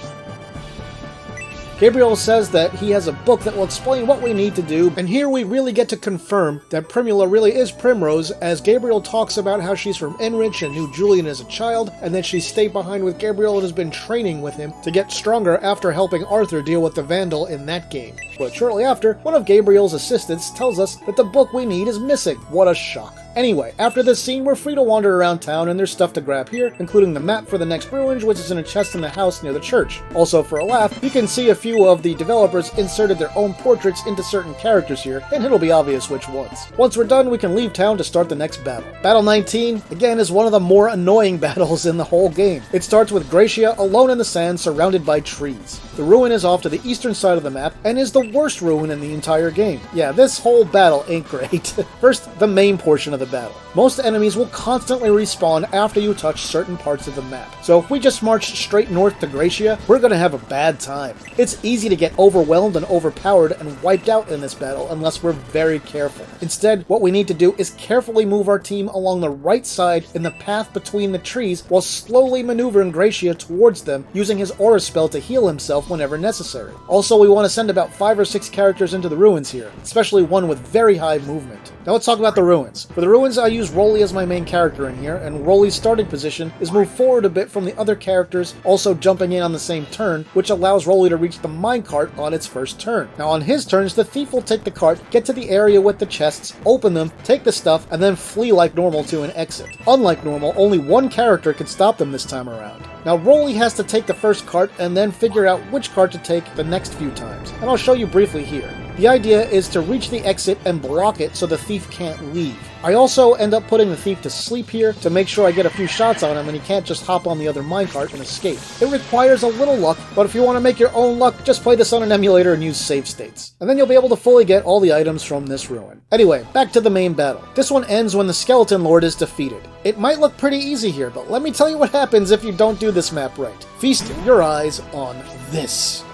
Gabriel says that he has a book that will explain what we need to do, and here we really get to confirm that Primula really is Primrose, as Gabriel talks about how she's from Enrich and knew Julian as a child, and that she stayed behind with Gabriel and has been training with him to get stronger after helping Arthur deal with the Vandal in that game. But shortly after, one of Gabriel's assistants tells us that the book we need is missing. What a shock. Anyway, after this scene, we're free to wander around town and there's stuff to grab here, including the map for the next ruins, which is in a chest in the house near the church. Also, for a laugh, you can see a few of the developers inserted their own portraits into certain characters here, and it'll be obvious which ones. Once we're done, we can leave town to start the next battle. Battle 19, again, is one of the more annoying battles in the whole game. It starts with Gratia alone in the sand surrounded by trees. The ruin is off to the eastern side of the map, and is the worst ruin in the entire game. Yeah, this whole battle ain't great. First, the main portion of the battle. Most enemies will constantly respawn after you touch certain parts of the map. So if we just march straight north to Gratia, we're gonna have a bad time. It's easy to get overwhelmed and overpowered and wiped out in this battle unless we're very careful. Instead, what we need to do is carefully move our team along the right side in the path between the trees while slowly maneuvering Gratia towards them, using his aura spell to heal himself whenever necessary. Also, we want to send about 5 or 6 characters into the ruins here, especially one with very high movement. Now let's talk about the ruins. For the ruins, I use Rolly as my main character in here, and Rolly's starting position is moved forward a bit from the other characters, also jumping in on the same turn, which allows Rolly to reach the minecart on its first turn. Now on his turns, the thief will take the cart, get to the area with the chests, open them, take the stuff, and then flee like normal to an exit. Unlike normal, only one character can stop them this time around. Now Rolly has to take the first cart and then figure out which cart to take the next few times, and I'll show you briefly here. The idea is to reach the exit and block it so the thief can't leave. I also end up putting the thief to sleep here to make sure I get a few shots on him and he can't just hop on the other minecart and escape. It requires a little luck, but if you want to make your own luck, just play this on an emulator and use save states. And then you'll be able to fully get all the items from this ruin. Anyway, back to the main battle. This one ends when the Skeleton Lord is defeated. It might look pretty easy here, but let me tell you what happens if you don't do this map right. Feast your eyes on this.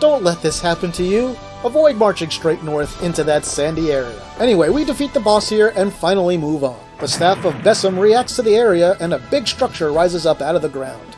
Don't let this happen to you. Avoid marching straight north into that sandy area. Anyway, we defeat the boss here and finally move on. The staff of Bessem reacts to the area and a big structure rises up out of the ground.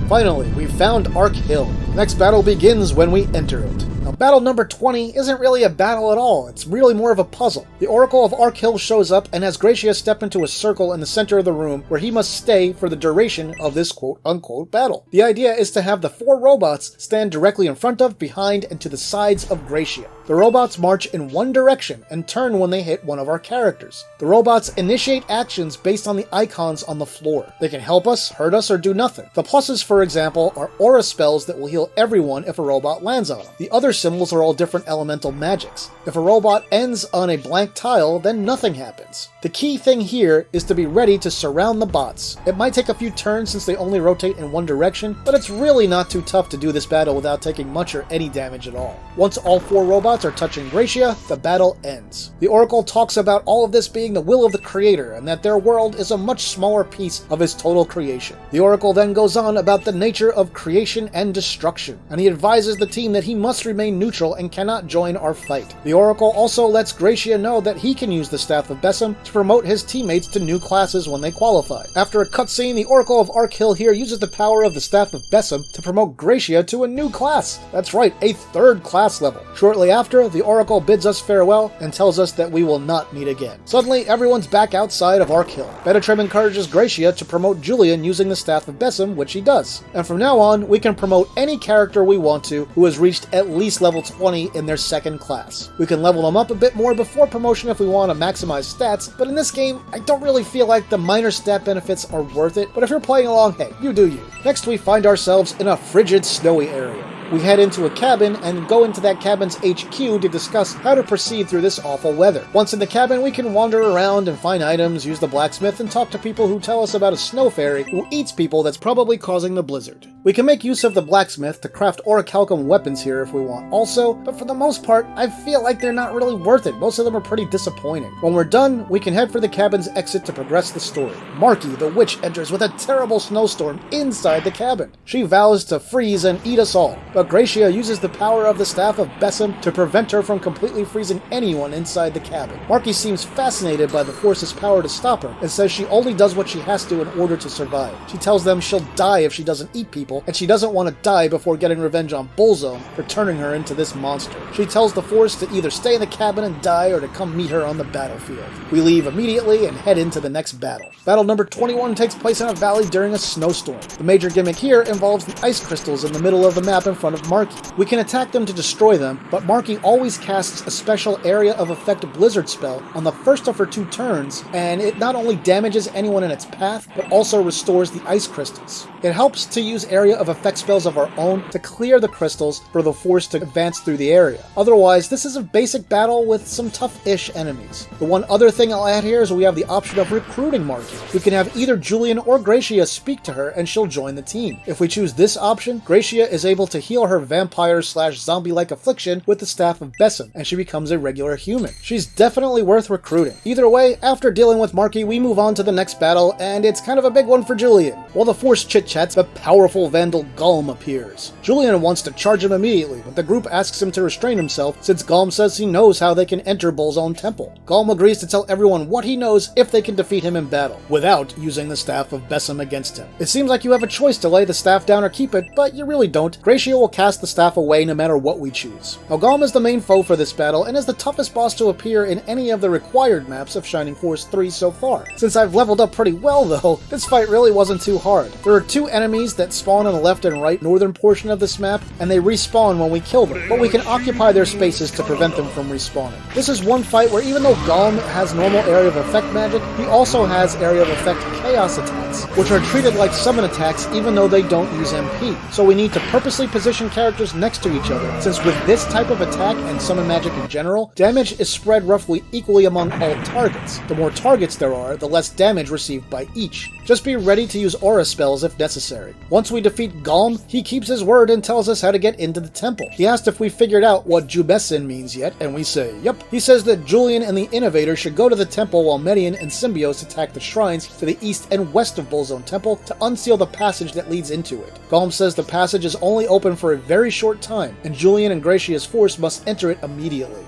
Finally, we've found Arkill. Next battle begins when we enter it. Now, battle number 20 isn't really a battle at all, it's really more of a puzzle. The Oracle of Arkill shows up and has Gracia step into a circle in the center of the room where he must stay for the duration of this quote-unquote battle. The idea is to have the 4 robots stand directly in front of, behind, and to the sides of Gracia. The robots march in one direction and turn when they hit one of our characters. The robots initiate actions based on the icons on the floor. They can help us, hurt us, or do nothing. The pluses, for example, are aura spells that will heal everyone if a robot lands on them. The other symbols are all different elemental magics. If a robot ends on a blank tile, then nothing happens. The key thing here is to be ready to surround the bots. It might take a few turns since they only rotate in one direction, but it's really not too tough to do this battle without taking much or any damage at all. Once all 4 robots are touching Gracia, the battle ends. The Oracle talks about all of this being the will of the Creator, and that their world is a much smaller piece of his total creation. The Oracle then goes on about the nature of creation and destruction, and he advises the team that he must remain neutral and cannot join our fight. The Oracle also lets Gracia know that he can use the Staff of Bessem to promote his teammates to new classes when they qualify. After a cutscene, the Oracle of Arkill here uses the power of the Staff of Bessem to promote Gracia to a new class. That's right, a 3rd class level. Shortly after, the Oracle bids us farewell and tells us that we will not meet again. Suddenly, everyone's back outside of Arkill. Betatrim encourages Gracia to promote Julian using the Staff of Bessem, which he does. And from now on, we can promote any character we want to who has reached at least level 20 in their 2nd class. We can level them up a bit more before promotion if we want to maximize stats, but in this game, I don't really feel like the minor stat benefits are worth it, but if you're playing along, hey, you do you. Next, we find ourselves in a frigid, snowy area. We head into a cabin and go into that cabin's HQ to discuss how to proceed through this awful weather. Once in the cabin, we can wander around and find items, use the blacksmith, and talk to people who tell us about a snow fairy who eats people that's probably causing the blizzard. We can make use of the blacksmith to craft orichalcum weapons here if we want also, but for the most part, I feel like they're not really worth it. Most of them are pretty disappointing. When we're done, we can head for the cabin's exit to progress the story. Marky, the witch, enters with a terrible snowstorm inside the cabin. She vows to freeze and eat us all, but Gracia uses the power of the Staff of Bessem to prevent her from completely freezing anyone inside the cabin. Marky seems fascinated by the Force's power to stop her, and says she only does what she has to in order to survive. She tells them she'll die if she doesn't eat people, and she doesn't want to die before getting revenge on Bullzone for turning her into this monster. She tells the Force to either stay in the cabin and die or to come meet her on the battlefield. We leave immediately and head into the next battle. Battle number 21 takes place in a valley during a snowstorm. The major gimmick here involves the ice crystals in the middle of the map in front of Marky. We can attack them to destroy them, but Marky always casts a special Area of Effect Blizzard spell on the first of her 2 turns, and it not only damages anyone in its path, but also restores the ice crystals. It helps to use Area of Effect spells of our own to clear the crystals for the Force to advance through the area. Otherwise, this is a basic battle with some tough-ish enemies. The one other thing I'll add here is we have the option of recruiting Marky. We can have either Julian or Gracia speak to her and she'll join the team. If we choose this option, Gracia is able to heal her vampire/zombie-like affliction with the Staff of Bessem, and she becomes a regular human. She's definitely worth recruiting. Either way, after dealing with Marky, we move on to the next battle, and it's kind of a big one for Julian. While the Force chit-chats, the powerful Vandal Galm appears. Julian wants to charge him immediately, but the group asks him to restrain himself since Galm says he knows how they can enter Bullzone Temple. Galm agrees to tell everyone what he knows if they can defeat him in battle, without using the Staff of Bessem against him. It seems like you have a choice to lay the staff down or keep it, but you really don't. Gracia will cast the staff away no matter what we choose. Now, Galm is the main foe for this battle and is the toughest boss to appear in any of the required maps of Shining Force 3 so far. Since I've leveled up pretty well though, this fight really wasn't too hard. There are 2 enemies that spawn on the left and right northern portion of this map, and they respawn when we kill them, but we can occupy their spaces to prevent them from respawning. This is one fight where even though Galm has normal Area of Effect magic, he also has Area of Effect chaos attacks, which are treated like summon attacks even though they don't use MP. So we need to purposely position characters next to each other, since with this type of attack and summon magic in general, damage is spread roughly equally among all targets. The more targets there are, the less damage received by each. Just be ready to use aura spells if necessary. Once we defeat Galm, he keeps his word and tells us how to get into the temple. He asked if we figured out what Jubesin means yet, and we say, yep. He says that Julian and the Innovator should go to the temple while Median and Symbios attack the shrines to the east and west of Bullzone Temple to unseal the passage that leads into it. Galm says the passage is only open for a very short time, and Julian and Gratia's force must enter it immediately.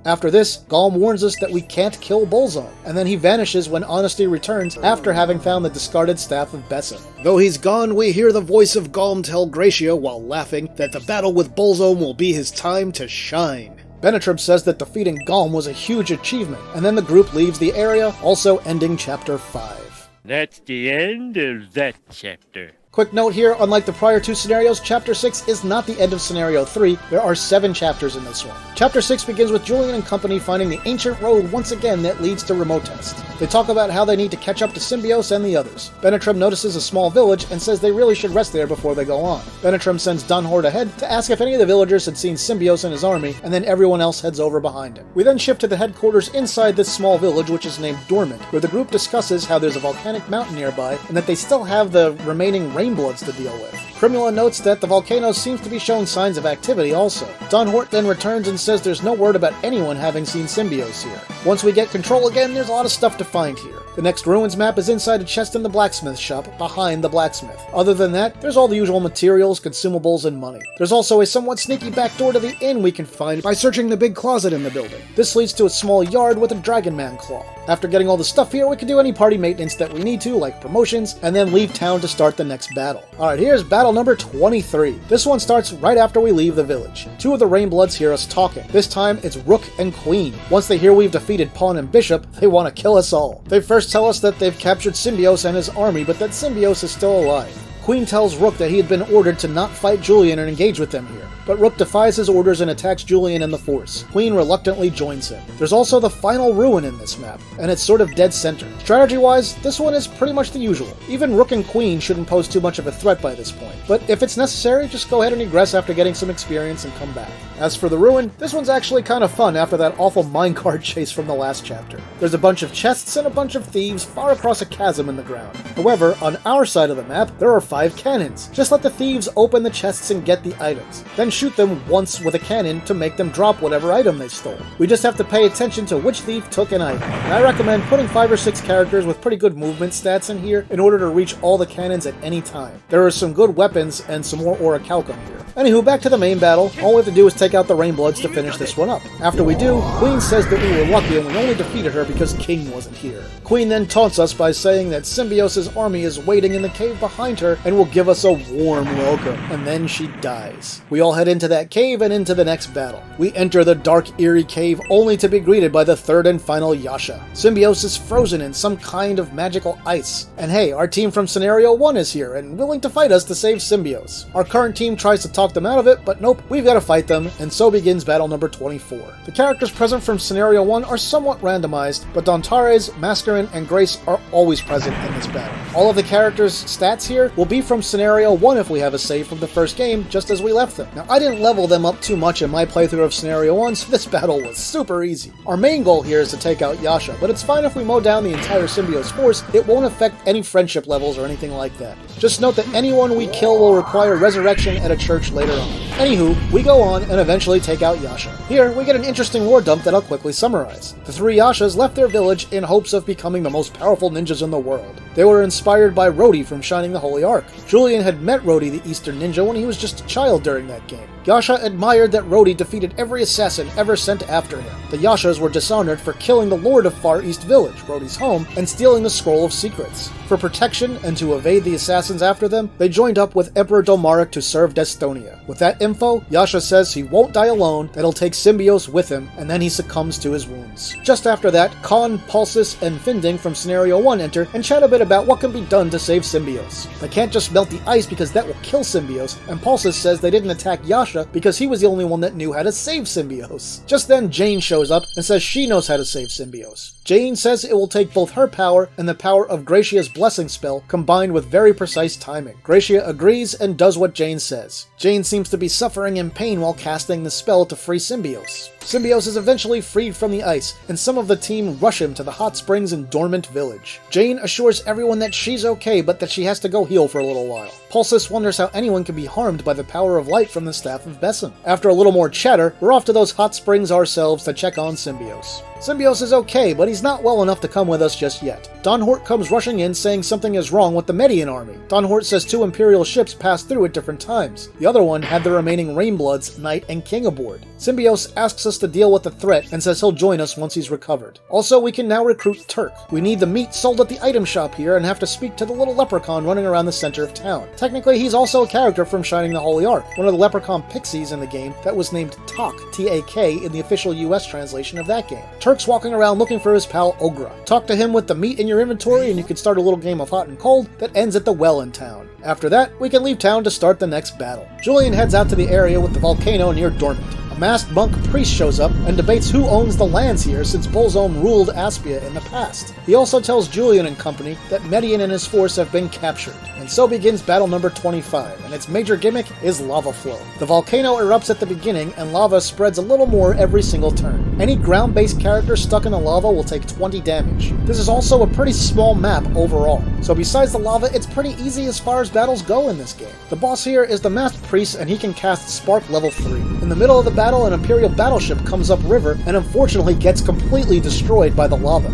After this, Galm warns us that we can't kill Bullzone, and then he vanishes when Honesty returns after having found the discarded Staff of Besson. Though he's gone, we hear the voice of Galm tell Gracia, while laughing, that the battle with Bullzone will be his time to shine. Benetrim says that defeating Galm was a huge achievement, and then the group leaves the area, also ending Chapter 5. That's the end of that chapter. Quick note here, unlike the prior two scenarios, Chapter 6 is not the end of Scenario 3, there are 7 chapters in this one. Chapter 6 begins with Julian and company finding the ancient road once again that leads to Remote Test. They talk about how they need to catch up to Symbios and the others. Benetrim notices a small village and says they really should rest there before they go on. Benetrim sends Dunhort ahead to ask if any of the villagers had seen Symbios and his army, and then everyone else heads over behind him. We then shift to the headquarters inside this small village, which is named Dormant, where the group discusses how there's a volcanic mountain nearby and that they still have the remaining Rainbloods to deal with. Primula notes that the volcano seems to be showing signs of activity also. Dunhort then returns and says there's no word about anyone having seen Symbios here. Once we get control again, there's a lot of stuff to find here. The next ruins map is inside a chest in the blacksmith shop, behind the blacksmith. Other than that, there's all the usual materials, consumables, and money. There's also a somewhat sneaky back door to the inn we can find by searching the big closet in the building. This leads to a small yard with a Dragon Man claw. After getting all the stuff here, we can do any party maintenance that we need to, like promotions, and then leave town to start the next battle. Alright, here's battle number 23. This one starts right after we leave the village. 2 of the Rainbloods hear us talking. This time, it's Rook and Queen. Once they hear we've defeated Pawn and Bishop, they want to kill us all. They first tell us that they've captured Symbios and his army, but that Symbios is still alive. Queen tells Rook that he had been ordered to not fight Julian and engage with them here, but Rook defies his orders and attacks Julian and the Force. Queen reluctantly joins him. There's also the final ruin in this map, and it's sort of dead center. Strategy-wise, this one is pretty much the usual. Even Rook and Queen shouldn't pose too much of a threat by this point, but if it's necessary, just go ahead and egress after getting some experience and come back. As for the ruin, this one's actually kind of fun after that awful minecart chase from the last chapter. There's a bunch of chests and a bunch of thieves far across a chasm in the ground. However, on our side of the map, there are 5 cannons. Just let the thieves open the chests and get the items. Then shoot them once with a cannon to make them drop whatever item they stole. We just have to pay attention to which thief took an item. And I recommend putting 5 or 6 characters with pretty good movement stats in here in order to reach all the cannons at any time. There are some good weapons and some more orichalcum here. Anywho, back to the main battle. All we have to do is take out the Rainbloods to finish this one up. After we do, Queen says that we were lucky and we only defeated her because King wasn't here. Queen then taunts us by saying that Symbios' army is waiting in the cave behind her and will give us a warm welcome, and then she dies. We all head into that cave and into the next battle. We enter the dark, eerie cave only to be greeted by the third and final Yasha. Symbios is frozen in some kind of magical ice. And hey, our team from Scenario 1 is here and willing to fight us to save Symbios. Our current team tries to talk them out of it, but nope, we've got to fight them, and so begins battle number 24. The characters present from Scenario 1 are somewhat randomized, but Dontares, Mascarin, and Grace are always present in this battle. All of the characters' stats here will be from Scenario 1 if we have a save from the first game, just as we left them. Now, I didn't level them up too much in my playthrough of Scenario 1, so this battle was super easy. Our main goal here is to take out Yasha, but it's fine if we mow down the entire Symbios force, it won't affect any friendship levels or anything like that. Just note that anyone we kill will require resurrection at a church later on. Anywho, we go on and eventually take out Yasha. Here, we get an interesting lore dump that I'll quickly summarize. The 3 Yashas left their village in hopes of becoming the most powerful ninjas in the world. They were inspired by Rhodey from Shining the Holy Ark. Julian had met Rhodey the Eastern Ninja when he was just a child during that game. Yasha admired that Rhodey defeated every assassin ever sent after him. The Yashas were dishonored for killing the Lord of Far East Village, Rhodey's home, and stealing the Scroll of Secrets. For protection and to evade the assassins after them, they joined up with Emperor Dolmaric to serve Destonia. With that info, Yasha says he won't die alone, that he'll take Symbios with him, and then he succumbs to his wounds. Just after that, Khan, Pulsis, and Finding from Scenario 1 enter and chat a bit about what can be done to save Symbios. They can't just melt the ice because that will kill Symbios, and Pulsis says they didn't attack Yasha because he was the only one that knew how to save Symbios. Just then, Jane shows up and says she knows how to save Symbios. Jane says it will take both her power and the power of Gracia's blessing spell combined with very precise timing. Gracia agrees and does what Jane says. Jane seems to be suffering in pain while casting the spell to free Symbios. Symbios is eventually freed from the ice, and some of the team rush him to the hot springs in Dormant Village. Jane assures everyone that she's okay, but that she has to go heal for a little while. Pulsis wonders how anyone can be harmed by the power of light from the Staff of Besson. After a little more chatter, we're off to those hot springs ourselves to check on Symbios. Symbios is okay, but he's not well enough to come with us just yet. Don Hort comes rushing in saying something is wrong with the Median army. Don Hort says 2 Imperial ships passed through at different times. The other one had the remaining Rainbloods, Knight, and King aboard. Symbios asks us to deal with the threat and says he'll join us once he's recovered. Also, we can now recruit Turk. We need the meat sold at the item shop here and have to speak to the little leprechaun running around the center of town. Technically, he's also a character from Shining the Holy Ark, one of the leprechaun pixies in the game that was named Tak, T-A-K, in the official US translation of that game. Turk's walking around looking for his pal Ogra. Talk to him with the meat in your inventory and you can start a little game of hot and cold that ends at the well in town. After that, we can leave town to start the next battle. Julian heads out to the area with the volcano near Dormant. A masked monk priest shows up and debates who owns the lands here since Bolzome ruled Aspia in the past. He also tells Julian and company that Median and his force have been captured. And so begins battle number 25, and its major gimmick is lava flow. The volcano erupts at the beginning, and lava spreads a little more every single turn. Any ground-based character stuck in the lava will take 20 damage. This is also a pretty small map overall, so besides the lava, it's pretty easy as far as battles go in this game. The boss here is the masked priest, and he can cast Spark level 3. In the middle of the battle, an Imperial battleship comes upriver, and unfortunately gets completely destroyed by the lava.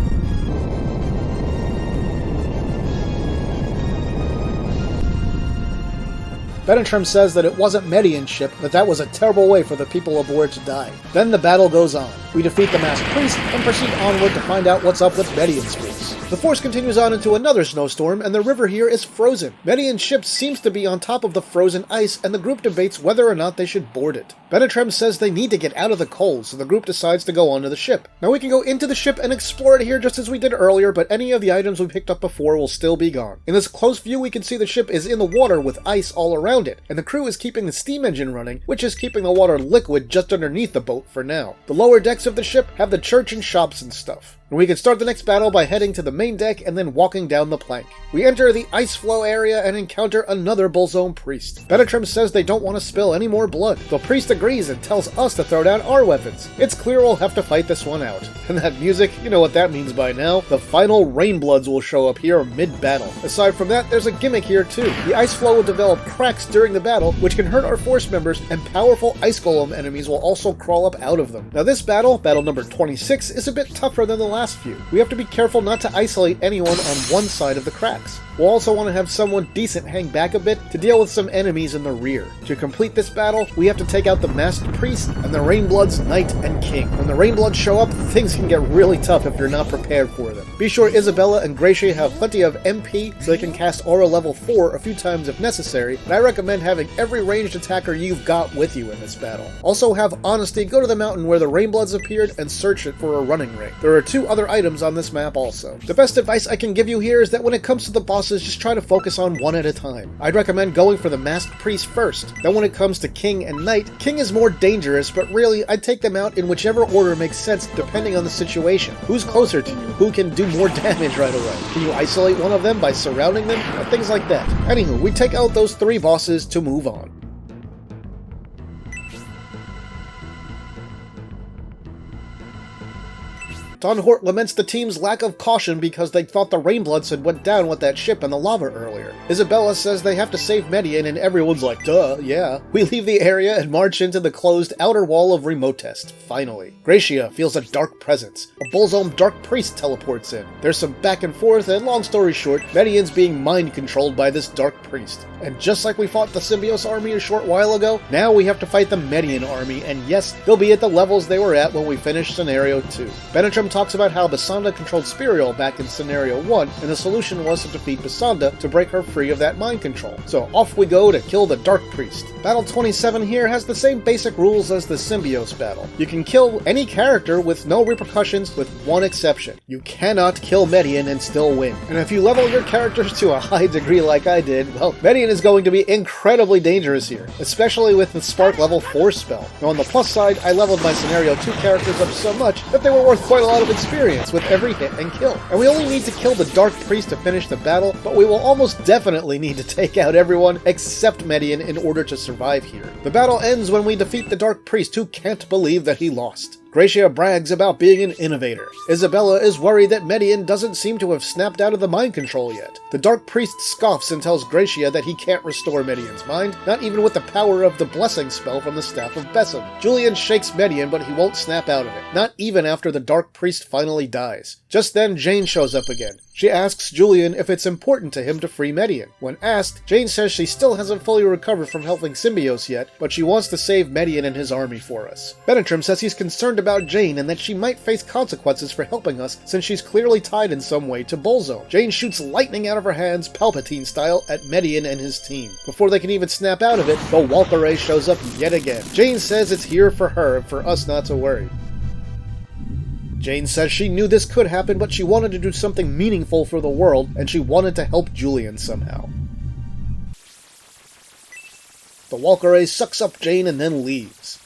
Benetrim says that it wasn't Median's ship, but that was a terrible way for the people aboard to die. Then the battle goes on. We defeat the masked priest and proceed onward to find out what's up with Median's force. The force continues on into another snowstorm, and the river here is frozen. Median's ship seems to be on top of the frozen ice, and the group debates whether or not they should board it. Benetrim says they need to get out of the cold, so the group decides to go onto the ship. Now we can go into the ship and explore it here just as we did earlier, but any of the items we picked up before will still be gone. In this close view, we can see the ship is in the water with ice all around it, and the crew is keeping the steam engine running, which is keeping the water liquid just underneath the boat for now. The lower decks of the ship have the church and shops and stuff. And we can start the next battle by heading to the main deck and then walking down the plank. We enter the ice flow area and encounter another Bolzome priest. Benetrim says they don't want to spill any more blood. The priest agrees and tells us to throw down our weapons. It's clear we'll have to fight this one out. And that music, you know what that means by now. The final Rainbloods will show up here mid-battle. Aside from that, there's a gimmick here too. The ice flow will develop cracks during the battle, which can hurt our force members, and powerful ice golem enemies will also crawl up out of them. Now this battle number 26, is a bit tougher than the last few. We have to be careful not to isolate anyone on one side of the cracks. We'll also want to have someone decent hang back a bit to deal with some enemies in the rear. To complete this battle, we have to take out the masked priest and the Rainbloods, Knight, and King. When the Rainbloods show up, things can get really tough if you're not prepared for them. Be sure Isabella and Gracia have plenty of MP so they can cast Aura level 4 a few times if necessary, and I recommend having every ranged attacker you've got with you in this battle. Also have Honesty go to the mountain where the Rainbloods appeared and search it for a running ring. There are 2 other items on this map also. The best advice I can give you here is that when it comes to the bosses, just try to focus on one at a time. I'd recommend going for the masked priest first. Then when it comes to King and Knight, King is more dangerous, but really I'd take them out in whichever order makes sense depending on the situation. Who's closer to you? Who can do more damage right away? Can you isolate one of them by surrounding them? Or things like that. Anywho, we take out those 3 bosses to move on. Don Hort laments the team's lack of caution because they thought the Rainbloods had went down with that ship in the lava earlier. Isabella says they have to save Median and everyone's like, duh, yeah. We leave the area and march into the closed outer wall of Remote Test, finally. Gracia feels a dark presence. A Bolzome dark priest teleports in. There's some back and forth, and long story short, Median's being mind-controlled by this dark priest. And just like we fought the Symbios army a short while ago, now we have to fight the Median army, and yes, they'll be at the levels they were at when we finished Scenario 2. Benetrim talks about how Basanda controlled Spiriel back in Scenario 1, and the solution was to defeat Basanda to break her free of that mind control. So off we go to kill the Dark Priest. Battle 27 here has the same basic rules as the Symbios battle. You can kill any character with no repercussions with one exception. You cannot kill Median and still win. And if you level your characters to a high degree like I did, well, Median is going to be incredibly dangerous here, especially with the Spark level 4 spell. Now on the plus side, I leveled my Scenario 2 characters up so much that they were worth quite a lot of experience with every hit and kill. And we only need to kill the Dark Priest to finish the battle, but we will almost definitely need to take out everyone except Median in order to survive here. The battle ends when we defeat the Dark Priest, who can't believe that he lost. Gracia brags about being an innovator. Isabella is worried that Median doesn't seem to have snapped out of the mind control yet. The Dark Priest scoffs and tells Gracia that he can't restore Median's mind, not even with the power of the blessing spell from the Staff of Besom. Julian shakes Median, but he won't snap out of it, not even after the Dark Priest finally dies. Just then, Jane shows up again. She asks Julian if it's important to him to free Median. When asked, Jane says she still hasn't fully recovered from helping Symbios yet, but she wants to save Median and his army for us. Benetrim says he's concerned about Jane and that she might face consequences for helping us since she's clearly tied in some way to Bullzone. Jane shoots lightning out of her hands, Palpatine style, at Median and his team. Before they can even snap out of it, the Walker shows up yet again. Jane says it's here for her and for us not to worry. Jane says she knew this could happen, but she wanted to do something meaningful for the world, and she wanted to help Julian somehow. The Walker sucks up Jane and then leaves.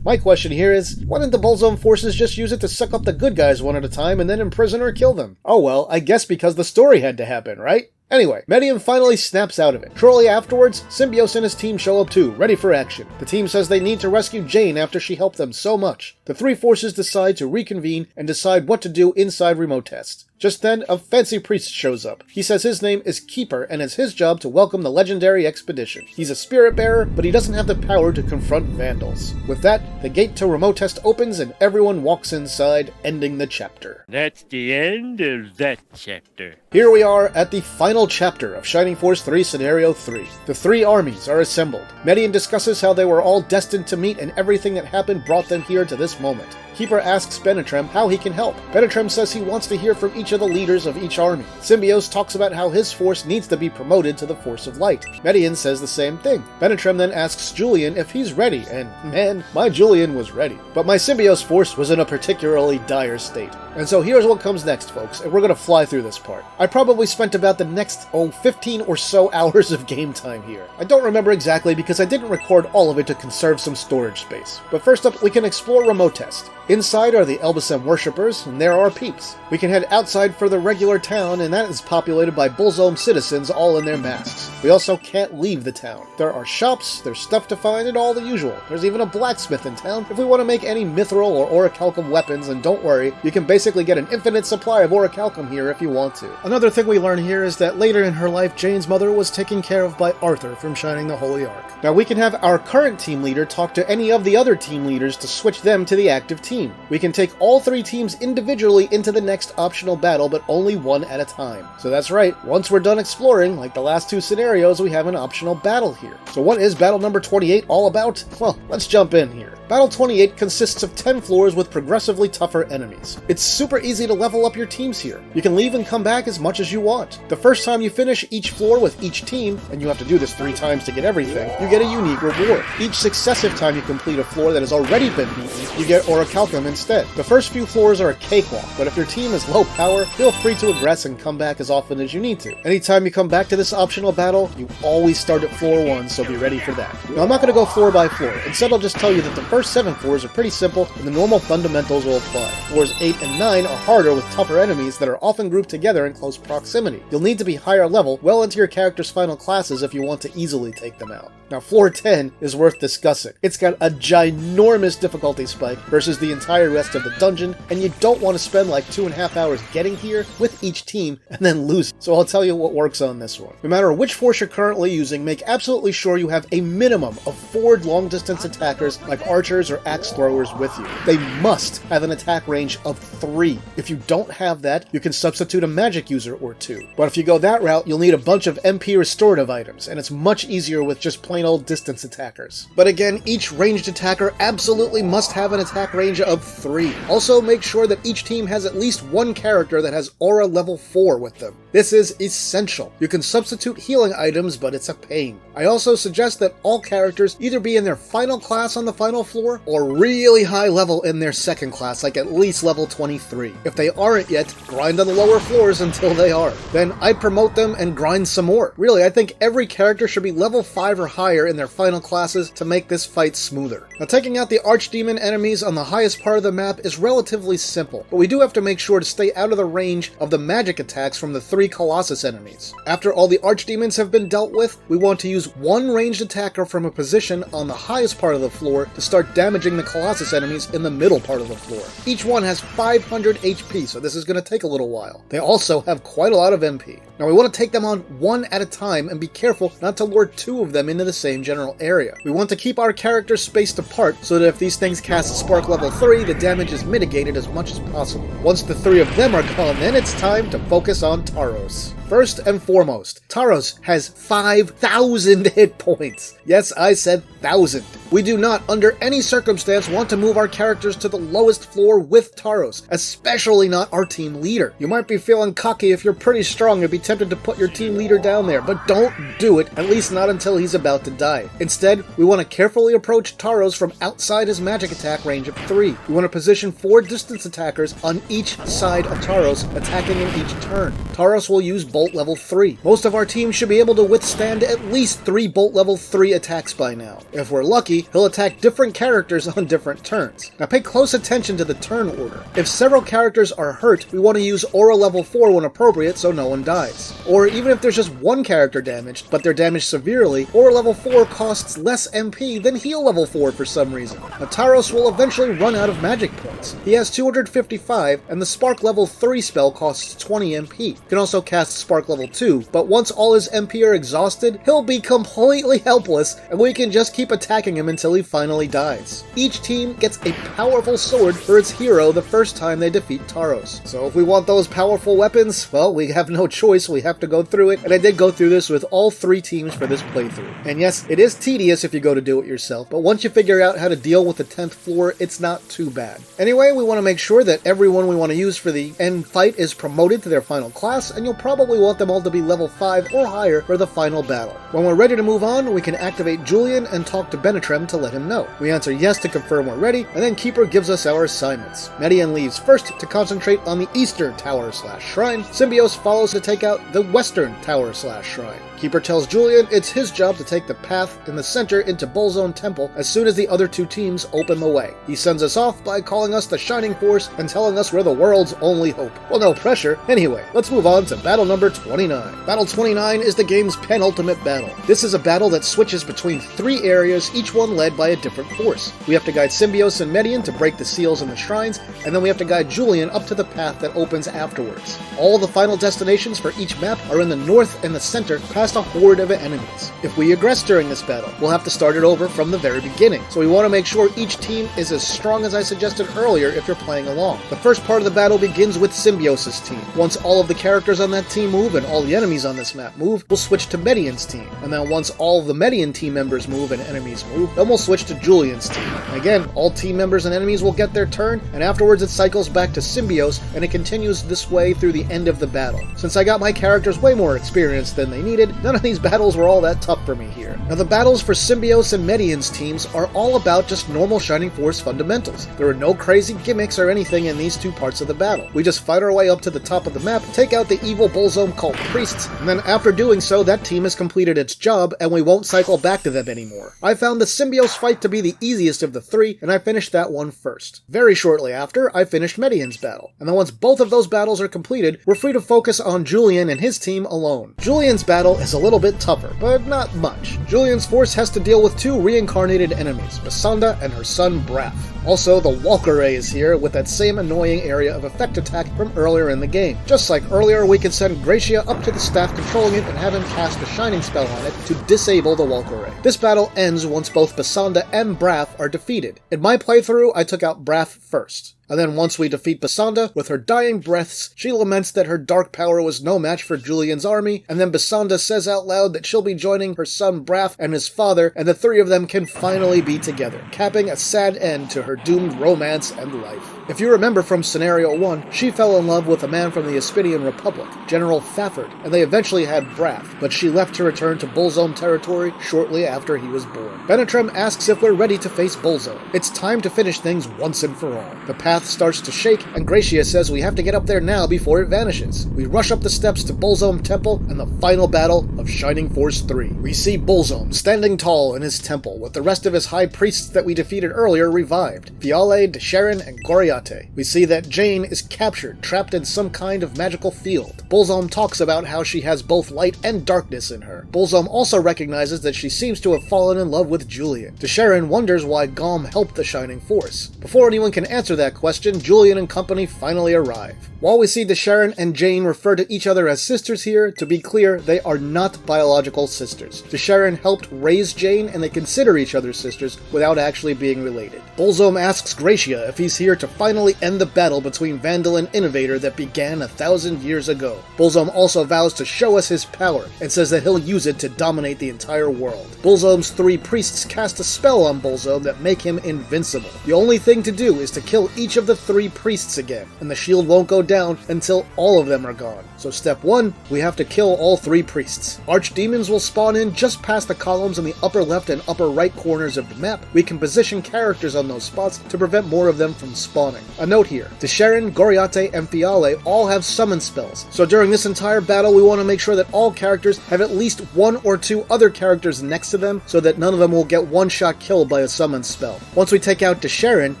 My question here is, why didn't the Bullzone forces just use it to suck up the good guys one at a time and then imprison or kill them? Oh well, I guess because the story had to happen, right? Anyway, Median finally snaps out of it. Shortly afterwards, Symbios and his team show up too, ready for action. The team says they need to rescue Jane after she helped them so much. The three forces decide to reconvene and decide what to do inside Remote Test. Just then, a fancy priest shows up. He says his name is Keeper and it's his job to welcome the legendary expedition. He's a spirit bearer, but he doesn't have the power to confront vandals. With that, the gate to Remote Test opens and everyone walks inside, ending the chapter. That's the end of that chapter. Here we are at the final chapter of Shining Force 3 Scenario 3. The three armies are assembled. Median discusses how they were all destined to meet and everything that happened brought them here to this moment. Keeper asks Benetrim how he can help. Benetrim says he wants to hear from each of the leaders of each army. Symbios talks about how his force needs to be promoted to the Force of Light. Median says the same thing. Benetrim then asks Julian if he's ready, and man, my Julian was ready. But my Symbios force was in a particularly dire state. And so here's what comes next, folks, and we're gonna fly through this part. I probably spent about the next, 15 or so hours of game time here. I don't remember exactly because I didn't record all of it to conserve some storage space. But first up, we can explore Remote Test. Inside are the Elbasem worshippers, and there are peeps. We can head outside for the regular town, and that is populated by Bullzone citizens all in their masks. We also can't leave the town. There are shops, there's stuff to find, and all the usual. There's even a blacksmith in town if we want to make any mithril or orichalcum weapons, and don't worry, you can basically get an infinite supply of orichalcum here if you want to. Another thing we learn here is that later in her life, Jane's mother was taken care of by Arthur from Shining the Holy Ark. Now we can have our current team leader talk to any of the other team leaders to switch them to the active team. We can take all three teams individually into the next optional battle, but only one at a time. So that's right, once we're done exploring, like the last two scenarios, we have an optional battle here. So what is battle number 28 all about? Well, let's jump in here. Battle 28 consists of 10 floors with progressively tougher enemies. It's super easy to level up your teams here. You can leave and come back as much as you want. The first time you finish each floor with each team, and you have to do this 3 times to get everything, you get a unique reward. Each successive time you complete a floor that has already been beaten, you get orichalcum instead. The first few floors are a cakewalk, but if your team is low power, feel free to aggress and come back as often as you need to. Anytime you come back to this optional battle, you always start at floor 1, so be ready for that. Now I'm not going to go floor by floor. Instead I'll just tell you that the first 7 floors are pretty simple and the normal fundamentals will apply. Floors 8 and 9 are harder with tougher enemies that are often grouped together in close proximity. You'll need to be higher level, well into your character's final classes if you want to easily take them out. Now floor 10 is worth discussing. It's got a ginormous difficulty spike versus the entire rest of the dungeon, and you don't want to spend like 2.5 hours getting here with each team and then lose. So I'll tell you what works on this one. No matter which force you're currently using, make absolutely sure you have a minimum of 4 long-distance attackers like archers or axe throwers with you. They must have an attack range of 3. If you don't have that, you can substitute a magic user or 2. But if you go that route, you'll need a bunch of MP restorative items, and it's much easier with just plain old distance attackers. But again, each ranged attacker absolutely must have an attack range of 3. Also, make sure that each team has at least one character that has aura level 4 with them. This is essential. You can substitute healing items, but it's a pain. I also suggest that all characters either be in their final class on the final floor, or really high level in their second class, like at least level 23. If they aren't yet, grind on the lower floors until they are. Then I'd promote them and grind some more. Really, I think every character should be level 5 or higher in their final classes to make this fight smoother. Now, taking out the archdemon enemies on the highest part of the map is relatively simple, but we do have to make sure to stay out of the range of the magic attacks from the 3 3 Colossus enemies. After all the archdemons have been dealt with, we want to use one ranged attacker from a position on the highest part of the floor to start damaging the Colossus enemies in the middle part of the floor. Each one has 500 HP, so this is going to take a little while. They also have quite a lot of MP. Now we want to take them on one at a time and be careful not to lure 2 of them into the same general area. We want to keep our characters spaced apart so that if these things cast Spark level 3, the damage is mitigated as much as possible. Once the 3 of them are gone, then it's time to focus on Taros. First and foremost, Taros has 5,000 hit points. Yes, I said 1,000. We do not, under any circumstance, want to move our characters to the lowest floor with Taros, especially not our team leader. You might be feeling cocky if you're pretty strong and be tempted to put your team leader down there, but don't do it, at least not until he's about to die. Instead, we want to carefully approach Taros from outside his magic attack range of 3. We want to position 4 distance attackers on each side of Taros, attacking in each turn. Taros will use Bolt level 3. Most of our team should be able to withstand at least 3 Bolt level 3 attacks by now. If we're lucky, he'll attack different characters on different turns. Now pay close attention to the turn order. If several characters are hurt, we want to use Aura level 4 when appropriate so no one dies. Or even if there's just one character damaged, but they're damaged severely, Aura level 4 costs less MP than Heal level 4 for some reason. Now Taros will eventually run out of magic points. He has 255, and the Spark level 3 spell costs 20 MP. You can also cast Spark level 2, but once all his MP are exhausted, he'll be completely helpless, and we can just keep attacking him until he finally dies. Each team gets a powerful sword for its hero the first time they defeat Taros. So if we want those powerful weapons, well, we have no choice, we have to go through it, and I did go through this with all 3 teams for this playthrough. And yes, it is tedious if you go to do it yourself, but once you figure out how to deal with the 10th floor, it's not too bad. Anyway, we want to make sure that everyone we want to use for the end fight is promoted to their final class, and you'll probably want them all to be level 5 or higher for the final battle. When we're ready to move on, we can activate Julian and talk to Benetrem to let him know. We answer yes to confirm we're ready, and then Keeper gives us our assignments. Median leaves first to concentrate on the eastern tower/shrine. Symbios follows to take out the western tower/shrine. Keeper tells Julian it's his job to take the path in the center into Bullzone Temple as soon as the other 2 teams open the way. He sends us off by calling us the Shining Force and telling us we're the world's only hope. Well, no pressure. Anyway, let's move on to battle number 29. Battle 29 is the game's penultimate battle. This is a battle that switches between 3 areas, each one led by a different force. We have to guide Symbios and Median to break the seals in the shrines, and then we have to guide Julian up to the path that opens afterwards. All the final destinations for each map are in the north and the center, past a horde of enemies. If we aggress during this battle, we'll have to start it over from the very beginning, so we want to make sure each team is as strong as I suggested earlier if you're playing along. The first part of the battle begins with Symbios' team. Once all of the characters on that team move and all the enemies on this map move, we'll switch to Median's team, and then once all of the Median team members move and enemies move, then we'll switch to Julian's team. Again, all team members and enemies will get their turn, and afterwards it cycles back to Symbios, and it continues this way through the end of the battle. Since I got my characters way more experience than they needed, none of these battles were all that tough for me here. Now the battles for Symbios and Median's teams are all about just normal Shining Force fundamentals. There are no crazy gimmicks or anything in these 2 parts of the battle. We just fight our way up to the top of the map, take out the evil Bullzone cult priests, and then after doing so, that team has completed its job and we won't cycle back to them anymore. I found the Symbios fight to be the easiest of the 3, and I finished that one first. Very shortly after, I finished Median's battle, and then once both of those battles are completed, we're free to focus on Julian and his team alone. Julian's battle is a little bit tougher, but not much. Julian's force has to deal with 2 reincarnated enemies, Basanda and her son Braff. Also, the Walkere is here with that same annoying area of effect attack from earlier in the game. Just like earlier, we can send Gracia up to the staff controlling it and have him cast a shining spell on it to disable the Walkere. This battle ends once both Basanda and Braff are defeated. In my playthrough, I took out Braff first. And then once we defeat Basanda, with her dying breaths, she laments that her dark power was no match for Julian's army, and then Basanda says out loud that she'll be joining her son Braff and his father, and the 3 of them can finally be together, capping a sad end to her doomed romance and life. If you remember from Scenario 1, she fell in love with a man from the Aspidian Republic, General Fafford, and they eventually had Braff, but she left to return to Bullzone territory shortly after he was born. Benetrem asks if we're ready to face Bullzone. It's time to finish things once and for all. The path starts to shake, and Gracia says we have to get up there now before it vanishes. We rush up the steps to Bullzone Temple and the final battle of Shining Force 3. We see Bullzone standing tall in his temple, with the rest of his high priests that we defeated earlier revived. Fiale, Desharon, and Goriath Goriate. We see that Jane is captured, trapped in some kind of magical field. Bolzom talks about how she has both light and darkness in her. Bolzom also recognizes that she seems to have fallen in love with Julian. Desharin wonders why Gom helped the Shining Force. Before anyone can answer that question, Julian and company finally arrive. While we see Desharin and Jane refer to each other as sisters here, to be clear, they are not biological sisters. Desharin helped raise Jane, and they consider each other sisters without actually being related. Bolzom asks Gracia if he's here to finally end the battle between Vandal and Innovator that began 1,000 years ago. Bolzom also vows to show us his power, and says that he'll use it to dominate the entire world. Bolzom's 3 priests cast a spell on Bolzom that make him invincible. The only thing to do is to kill each of the 3 priests again, and the shield won't go down until all of them are gone. So step 1, we have to kill all 3 priests. Archdemons will spawn in just past the columns in the upper left and upper right corners of the map. We can position characters on those spots to prevent more of them from spawning. A note here, Desharin, Goriate, and Fiale all have summon spells, so during this entire battle we want to make sure that all characters have at least 1 or 2 other characters next to them so that none of them will get one-shot killed by a summon spell. Once we take out Desharin,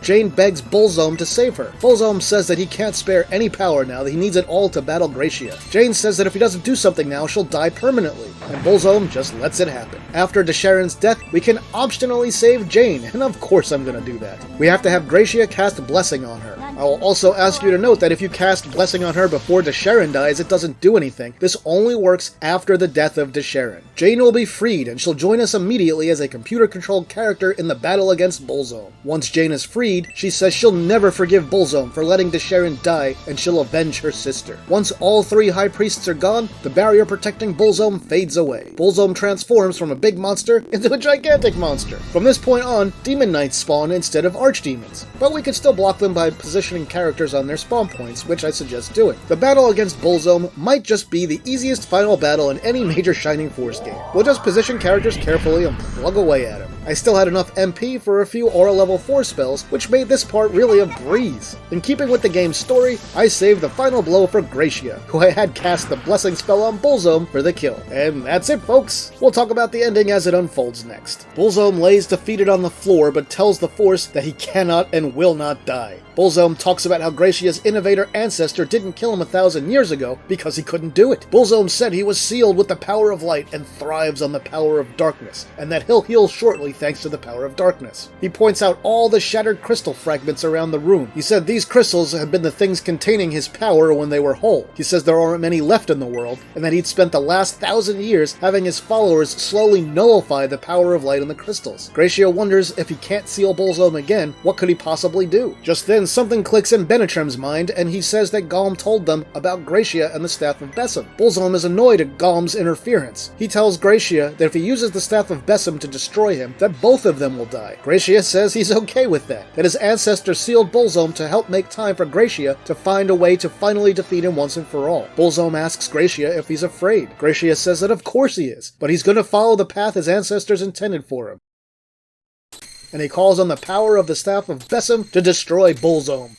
Jane begs Bolzom to save her. Bolzom says that he can't spare any power now, that he needs it all to battle Gracia. Jane says that if he doesn't do something now, she'll die permanently, and Bolzom just lets it happen. After Desharin's death, we can optionally save Jane, and of course I'm gonna do that. We have to have Gracia cast Blessing on her. I will also ask you to note that if you cast Blessing on her before Desharin dies, it doesn't do anything. This only works after the death of Desharin. Jane will be freed, and she'll join us immediately as a computer-controlled character in the battle against Bolzom. Once Jane is freed, she says she'll never forgive Bolzom for letting Desharin die, and she'll avenge her sister. Once all 3 High Priests are gone, the barrier protecting Bolzom fades away. Bolzom transforms from a big monster into a gigantic monster. From this point on, Demon Knights spawn instead of Archdemons, but we can still block them by positioning characters on their spawn points, which I suggest doing. The battle against Bolzom might just be the easiest final battle in any major Shining Force game. We'll just position characters carefully and plug away at him. I still had enough MP for a few Aura level 4 spells, which made this part really a breeze. In keeping with the game's story, I saved the final blow for Gracia, who I had cast the Blessing spell on Bolzom for the kill. And that's it, folks. We'll talk about the ending as it unfolds next. Bolzom lays defeated on the floor, but tells the Force that he cannot and will not die. Bolzom talks about how Gracia's Innovator ancestor didn't kill him 1,000 years ago because he couldn't do it. Bolzom said he was sealed with the power of light and thrives on the power of darkness, and that he'll heal shortly thanks to the power of darkness. He points out all the shattered crystal fragments around the room. He said these crystals have been the things containing his power when they were whole. He says there aren't many left in the world, and that he'd spent the last 1,000 years having his followers slowly nullify the power of light in the crystals. Gracia wonders if he can't seal Bolzom again, what could he possibly do? Just then, something clicks in Benetrem's mind, and he says that Gom told them about Gracia and the Staff of Bessem. Bolzom is annoyed at Gom's interference. He tells Gracia that if he uses the Staff of Bessem to destroy him, that both of them will die. Gracia says he's okay with that his ancestor sealed Bolzom to help make time for Gracia to find a way to finally defeat him once and for all. Bolzom asks Gracia if he's afraid. Gracia says that of course he is, but he's going to follow the path his ancestors intended for him. And he calls on the power of the Staff of Bessem to destroy Bolzom.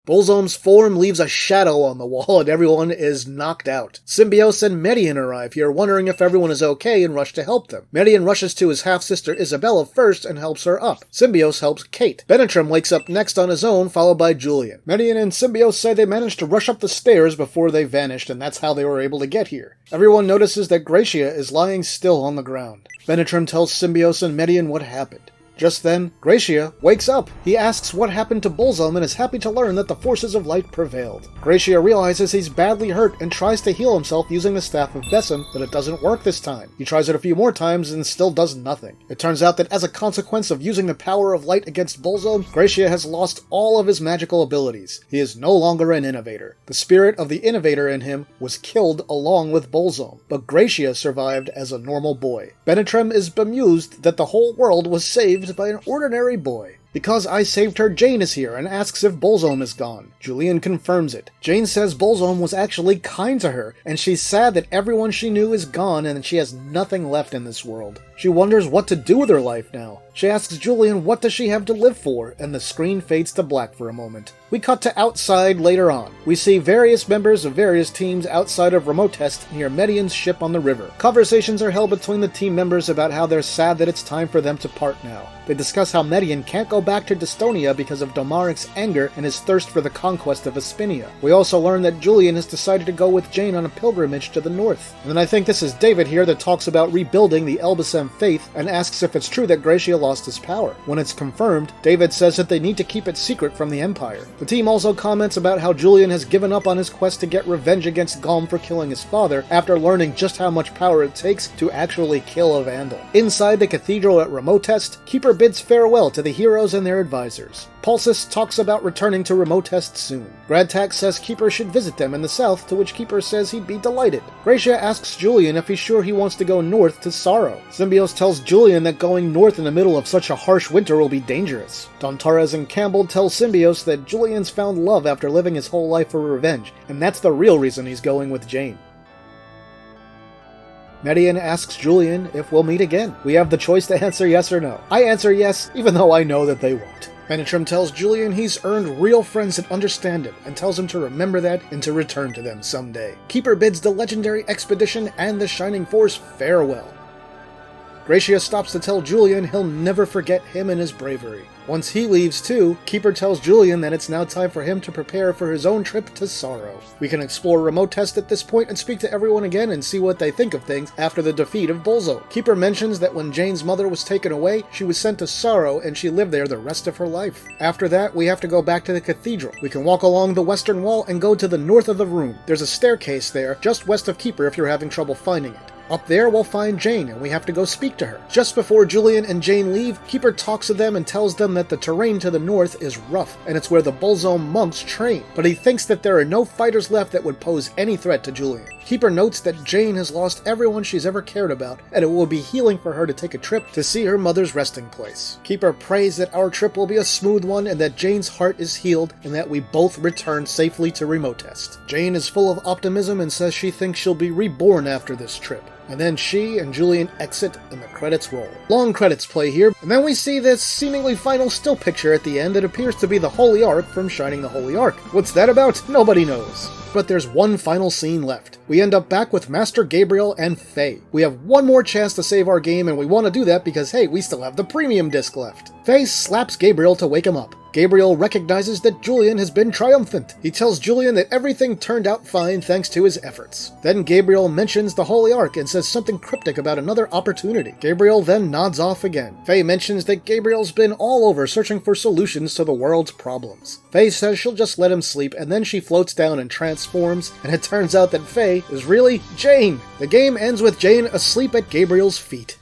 Bolzom's form leaves a shadow on the wall and everyone is knocked out. Symbios and Median arrive here, wondering if everyone is okay and rush to help them. Median rushes to his half-sister Isabella first and helps her up. Symbios helps Kate. Benetrem wakes up next on his own, followed by Julian. Median and Symbios say they managed to rush up the stairs before they vanished, and that's how they were able to get here. Everyone notices that Gracia is lying still on the ground. Benetrem tells Symbios and Median what happened. Just then, Gracia wakes up. He asks what happened to Bolzom and is happy to learn that the forces of light prevailed. Gracia realizes he's badly hurt and tries to heal himself using the Staff of Bessem, but it doesn't work this time. He tries it a few more times and still does nothing. It turns out that as a consequence of using the power of light against Bolzom, Gracia has lost all of his magical abilities. He is no longer an innovator. The spirit of the innovator in him was killed along with Bolzom, but Gracia survived as a normal boy. Benetrem is bemused that the whole world was saved by an ordinary boy. Because I saved her, Jane is here and asks if Bolzom is gone. Julian confirms it. Jane says Bolzom was actually kind to her, and she's sad that everyone she knew is gone and that she has nothing left in this world. She wonders what to do with her life now. She asks Julian what does she have to live for, and the screen fades to black for a moment. We cut to outside later on. We see various members of various teams outside of remote test near Median's ship on the river. Conversations are held between the team members about how they're sad that it's time for them to part now. They discuss how Median can't go back to Dystonia because of Domaric's anger and his thirst for the conquest of Aspinia. We also learn that Julian has decided to go with Jane on a pilgrimage to the north. And then I think this is David here that talks about rebuilding the Elbasem faith and asks if it's true that Gracia lost his power. When it's confirmed, David says that they need to keep it secret from the Empire. The team also comments about how Julian has given up on his quest to get revenge against Galm for killing his father after learning just how much power it takes to actually kill a Vandal. Inside the cathedral at Remotest, Keeper bids farewell to the heroes and their advisors. Pulsus talks about returning to Remotest soon. Gradtax says Keeper should visit them in the south, to which Keeper says he'd be delighted. Gracia asks Julian if he's sure he wants to go north to Sorrow. Symbios tells Julian that going north in the middle of such a harsh winter will be dangerous. Don Torres and Campbell tell Symbios that Julian's found love after living his whole life for revenge, and that's the real reason he's going with Jane. Median asks Julian if we'll meet again. We have the choice to answer yes or no. I answer yes, even though I know that they won't. Menitrim tells Julian he's earned real friends that understand him, and tells him to remember that and to return to them someday. Keeper bids the legendary expedition and the Shining Force farewell. Gracia stops to tell Julian he'll never forget him and his bravery. Once he leaves too, Keeper tells Julian that it's now time for him to prepare for his own trip to Sorrow. We can explore remote test at this point and speak to everyone again and see what they think of things after the defeat of Bolzo. Keeper mentions that when Jane's mother was taken away, she was sent to Sorrow and she lived there the rest of her life. After that, we have to go back to the cathedral. We can walk along the western wall and go to the north of the room. There's a staircase there, just west of Keeper if you're having trouble finding it. Up there, we'll find Jane, and we have to go speak to her. Just before Julian and Jane leave, Keeper talks to them and tells them that the terrain to the north is rough, and it's where the Bolzone monks train, but he thinks that there are no fighters left that would pose any threat to Julian. Keeper notes that Jane has lost everyone she's ever cared about, and it will be healing for her to take a trip to see her mother's resting place. Keeper prays that our trip will be a smooth one, and that Jane's heart is healed, and that we both return safely to Remotest. Jane is full of optimism and says she thinks she'll be reborn after this trip. And then she and Julian exit and the credits roll. Long credits play here, and then we see this seemingly final still picture at the end that appears to be the Holy Ark from Shining the Holy Ark. What's that about? Nobody knows. But there's one final scene left. We end up back with Master Gabriel and Faye. We have one more chance to save our game, and we want to do that because, hey, we still have the premium disc left. Faye slaps Gabriel to wake him up. Gabriel recognizes that Julian has been triumphant. He tells Julian that everything turned out fine thanks to his efforts. Then Gabriel mentions the Holy Ark and says something cryptic about another opportunity. Gabriel then nods off again. Faye mentions that Gabriel's been all over searching for solutions to the world's problems. Faye says she'll just let him sleep, and then she floats down and transforms, and it turns out that Faye is really Jane. The game ends with Jane asleep at Gabriel's feet.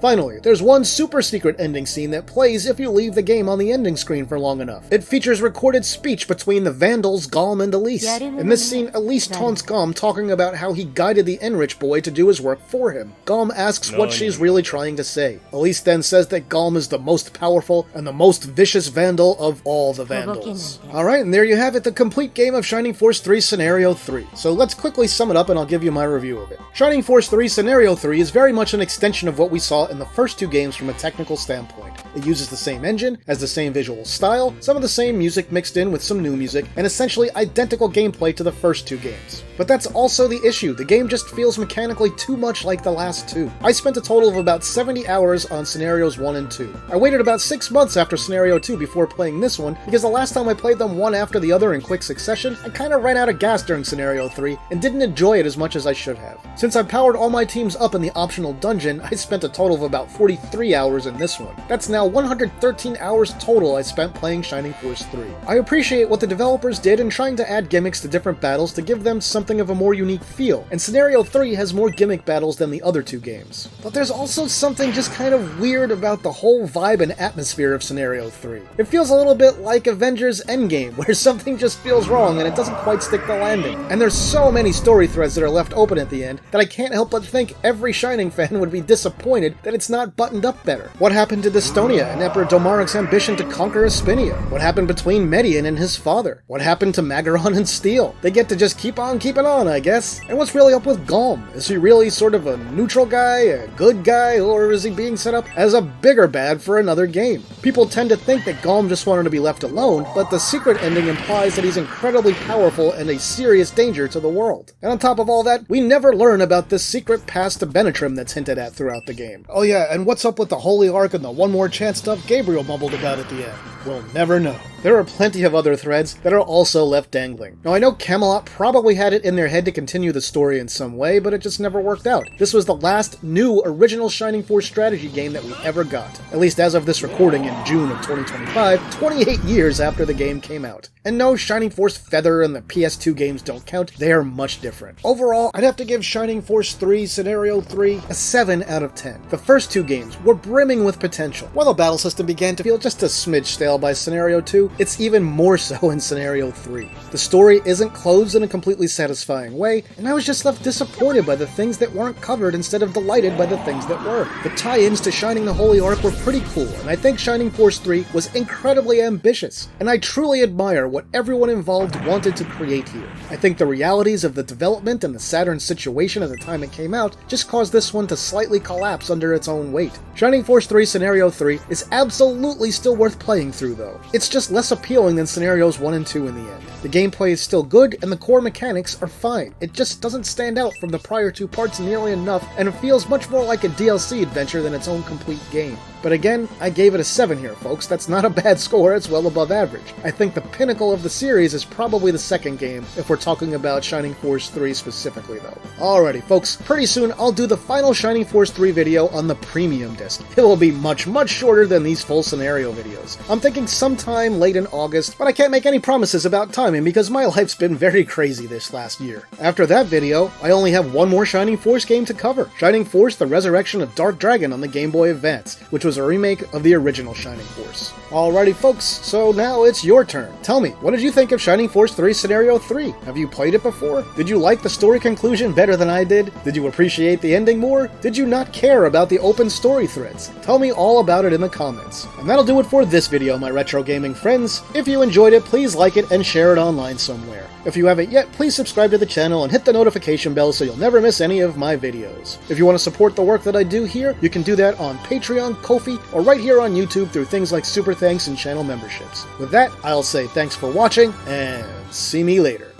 Finally, there's one super secret ending scene that plays if you leave the game on the ending screen for long enough. It features recorded speech between the Vandals, Galm, and Elise. In this scene, Elise taunts Galm talking about how he guided the Enrich boy to do his work for him. Galm asks what she's really trying to say. Elise then says that Galm is the most powerful and the most vicious Vandal of all the Vandals. Alright, and there you have it, the complete game of Shining Force 3 Scenario 3. So let's quickly sum it up and I'll give you my review of it. Shining Force 3 Scenario 3 is very much an extension of what we saw in the first two games from a technical standpoint. It uses the same engine, has the same visual style, some of the same music mixed in with some new music, and essentially identical gameplay to the first two games. But that's also the issue, the game just feels mechanically too much like the last two. I spent a total of about 70 hours on Scenarios 1 and 2. I waited about 6 months after Scenario 2 before playing this one, because the last time I played them one after the other in quick succession, I kinda ran out of gas during Scenario 3, and didn't enjoy it as much as I should have. Since I powered all my teams up in the optional dungeon, I spent a total of about 43 hours in this one. That's now 113 hours total I spent playing Shining Force 3. I appreciate what the developers did in trying to add gimmicks to different battles to give them something of a more unique feel, and Scenario 3 has more gimmick battles than the other two games. But there's also something just kind of weird about the whole vibe and atmosphere of Scenario 3. It feels a little bit like Avengers Endgame, where something just feels wrong and it doesn't quite stick the landing. And there's so many story threads that are left open at the end that I can't help but think every Shining fan would be disappointed that it's not buttoned up better. What happened to Dystonia? Aspinia and Emperor Domaric's ambition to conquer Aspinia? What happened between Median and his father? What happened to Magaron and Steel? They get to just keep on keeping on, I guess. And what's really up with Galm? Is he really sort of a neutral guy, a good guy, or is he being set up as a bigger bad for another game? People tend to think that Galm just wanted to be left alone, but the secret ending implies that he's incredibly powerful and a serious danger to the world. And on top of all that, we never learn about this secret pass to Benetrim that's hinted at throughout the game. Oh yeah, and what's up with the Holy Ark and the one more chance stuff Gabriel mumbled about at the end? We'll never know. There are plenty of other threads that are also left dangling. Now I know Camelot probably had it in their head to continue the story in some way, but it just never worked out. This was the last new original Shining Force strategy game that we ever got, at least as of this recording in June of 2025, 28 years after the game came out. And no, Shining Force Feather and the PS2 games don't count, they are much different. Overall, I'd have to give Shining Force 3 Scenario 3 a 7 out of 10. The first two games were brimming with potential. While the battle system began to feel just a smidge stale by Scenario 2, it's even more so in Scenario 3. The story isn't closed in a completely satisfying way, and I was just left disappointed by the things that weren't covered instead of delighted by the things that were. The tie-ins to Shining the Holy Ark were pretty cool, and I think Shining Force 3 was incredibly ambitious, and I truly admire what everyone involved wanted to create here. I think the realities of the development and the Saturn situation at the time it came out just caused this one to slightly collapse under its own weight. Shining Force 3 Scenario 3 is absolutely still worth playing through though. It's just less appealing than Scenarios 1 and 2 in the end. The gameplay is still good and the core mechanics are fine. It just doesn't stand out from the prior two parts nearly enough, and it feels much more like a DLC adventure than its own complete game. But again, I gave it a 7 here, folks. That's not a bad score, it's well above average. I think the pinnacle of the series is probably the second game, if we're talking about Shining Force 3 specifically though. Alrighty folks, pretty soon I'll do the final Shining Force 3 video on the premium disc. It will be much shorter than these full scenario videos. I'm thinking sometime late in August, but I can't make any promises about timing because my life's been very crazy this last year. After that video, I only have one more Shining Force game to cover. Shining Force The Resurrection of Dark Dragon on the Game Boy Advance, which was a remake of the original Shining Force. Alrighty folks, so now it's your turn. Tell me, what did you think of Shining Force 3 Scenario 3? Have you played it before? Did you like the story conclusion better than I did? Did you appreciate the ending more? Did you not care about the open story threads? Tell me all about it in the comments. And that'll do it for this video, my retro gaming friends. If you enjoyed it, please like it and share it online somewhere. If you haven't yet, please subscribe to the channel and hit the notification bell so you'll never miss any of my videos. If you want to support the work that I do here, you can do that on Patreon, Ko-fi, or right here on YouTube through things like Super Thanks and channel memberships. With that, I'll say thanks for watching, and see me later.